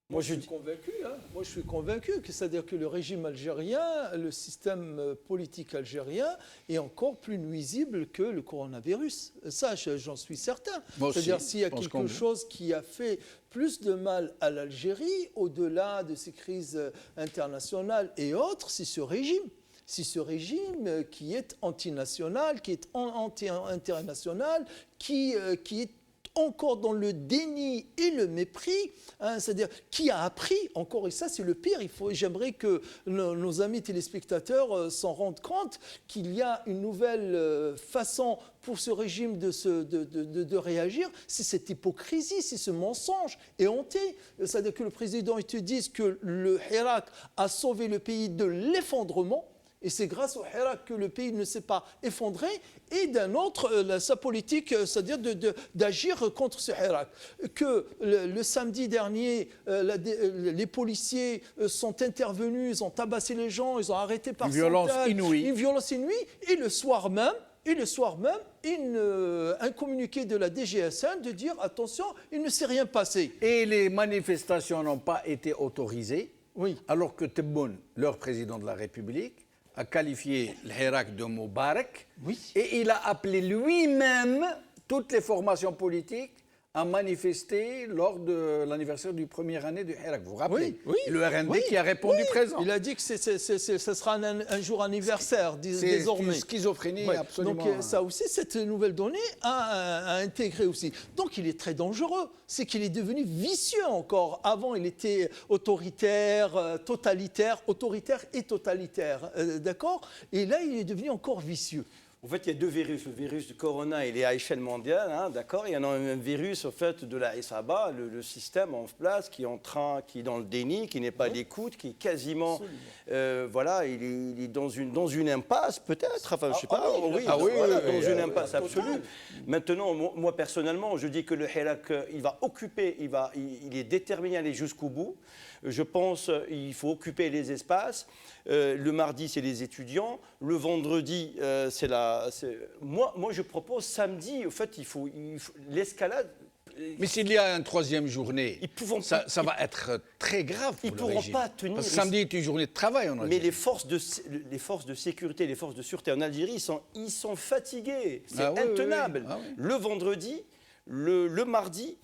Moi, je suis convaincu. Moi, je suis convaincu que c'est-à-dire que le régime algérien, le système politique algérien est encore plus nuisible que le coronavirus. Ça, j'en suis certain. C'est-à-dire s'il y a quelque chose qui a fait plus de mal à l'Algérie, au-delà de ces crises internationales et autres, c'est ce régime. C'est ce régime qui est antinational, qui est anti-international, qui est encore dans le déni et le mépris, hein, c'est-à-dire qui a appris encore, et ça c'est le pire, j'aimerais que nos amis téléspectateurs s'en rendent compte qu'il y a une nouvelle façon pour ce régime de réagir, c'est cette hypocrisie, c'est ce mensonge éhonté, c'est-à-dire que le président il te dise que le Hirak a sauvé le pays de l'effondrement. Et c'est grâce au Hirak que le pays ne s'est pas effondré, et d'un autre, sa politique, c'est-à-dire d'agir contre ce Hirak. Que le samedi dernier, les policiers sont intervenus, ils ont tabassé les gens, ils ont arrêté par centaines. Une violence inouïe. Et le soir même, un communiqué de la DGSN de dire attention, il ne s'est rien passé. Et les manifestations n'ont pas été autorisées, oui. Alors que Tebboune, leur président de la République, a qualifié le Hirak de Moubarak, oui. Et il a appelé lui-même toutes les formations politiques à manifester lors de l'anniversaire du première année du Hirak. Vous vous rappelez? Oui, et le RND qui a répondu présent. Il a dit que ce sera un jour anniversaire désormais. C'est une schizophrénie absolument. Donc ça aussi, cette nouvelle donnée a intégré aussi. Donc il est très dangereux. C'est qu'il est devenu vicieux encore. Avant, il était autoritaire, autoritaire et totalitaire. D'accord? Et là, il est devenu encore vicieux. En fait, il y a deux virus. Le virus du corona, il est à échelle mondiale, hein, d'accord. Il y en a un virus, au fait, de la SABA, le système en place, qui est dans le déni, qui n'est pas à l'écoute, qui est quasiment, voilà, il est dans une impasse, peut-être. Enfin, je sais pas. Dans une impasse absolue. Maintenant, moi personnellement, je dis que le Hirak, il va occuper, il est déterminé à aller jusqu'au bout. Je pense qu'il faut occuper les espaces. Le mardi, c'est les étudiants. Le vendredi, c'est moi, je propose samedi. En fait, il faut l'escalade. Mais s'il y a une troisième journée, ça va être très grave pour le régime. Ils ne pourront pas tenir. Parce que samedi est une journée de travail en Algérie. Mais les forces de sécurité, les forces de sûreté en Algérie, ils sont fatigués. C'est intenable. Oui. Le vendredi, le mardi.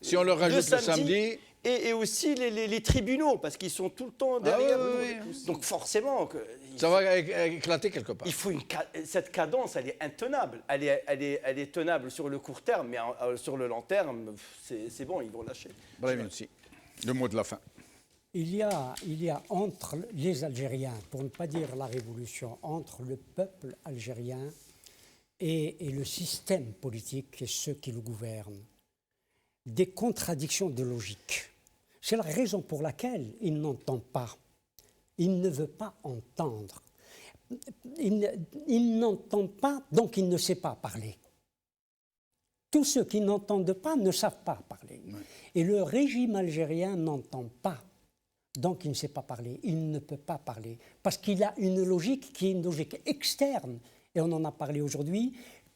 Si on leur rajoute le samedi. Et aussi les tribunaux, parce qu'ils sont tout le temps derrière nous. Donc forcément... Ça va éclater quelque part. Il faut cette cadence, elle est intenable. Elle est tenable sur le court terme, mais sur le long terme, c'est bon, ils vont lâcher. Brahim Younsi, le mot de la fin. Il y a entre les Algériens, pour ne pas dire la révolution, entre le peuple algérien et le système politique et ceux qui le gouvernent, des contradictions de logique. C'est la raison pour laquelle il n'entend pas. Il ne veut pas entendre. Il n'entend pas, donc il ne sait pas parler. Tous ceux qui n'entendent pas ne savent pas parler. Oui. Et le régime algérien n'entend pas, donc il ne sait pas parler. Il ne peut pas parler, parce qu'il a une logique qui est une logique externe. Et on en a parlé aujourd'hui.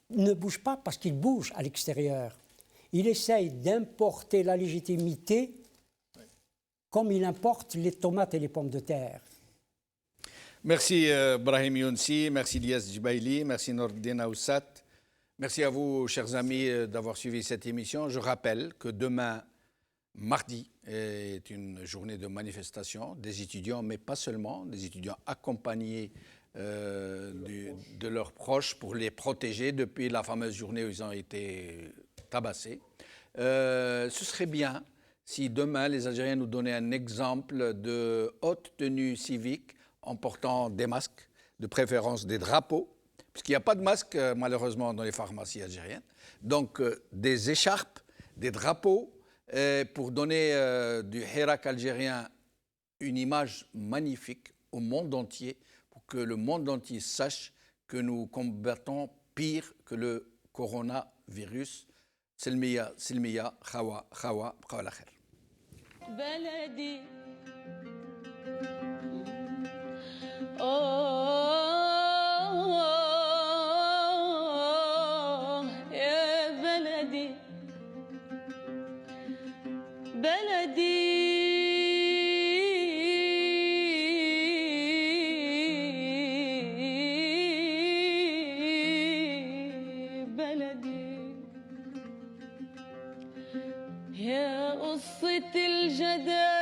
Il ne bouge pas parce qu'il bouge à l'extérieur. Il essaye d'importer la légitimité comme il importe les tomates et les pommes de terre. Merci Brahim Younsi, merci Ilyas Djibaili, merci Nordin Aoussat. Merci à vous, chers amis, d'avoir suivi cette émission. Je rappelle que demain, mardi, est une journée de manifestation des étudiants, mais pas seulement, des étudiants accompagnés de leurs proches pour les protéger depuis la fameuse journée où ils ont été tabassés. Ce serait bien si demain les Algériens nous donnaient un exemple de haute tenue civique en portant des masques, de préférence des drapeaux, puisqu'il n'y a pas de masques malheureusement dans les pharmacies algériennes, donc des écharpes, des drapeaux, pour donner du Hirak algérien une image magnifique au monde entier, pour que le monde entier sache que nous combattons pire que le coronavirus. Silmiya, Khawa, Bqa la khair. بلدي يا بلدي بلدي بلدي يا قصة الجدال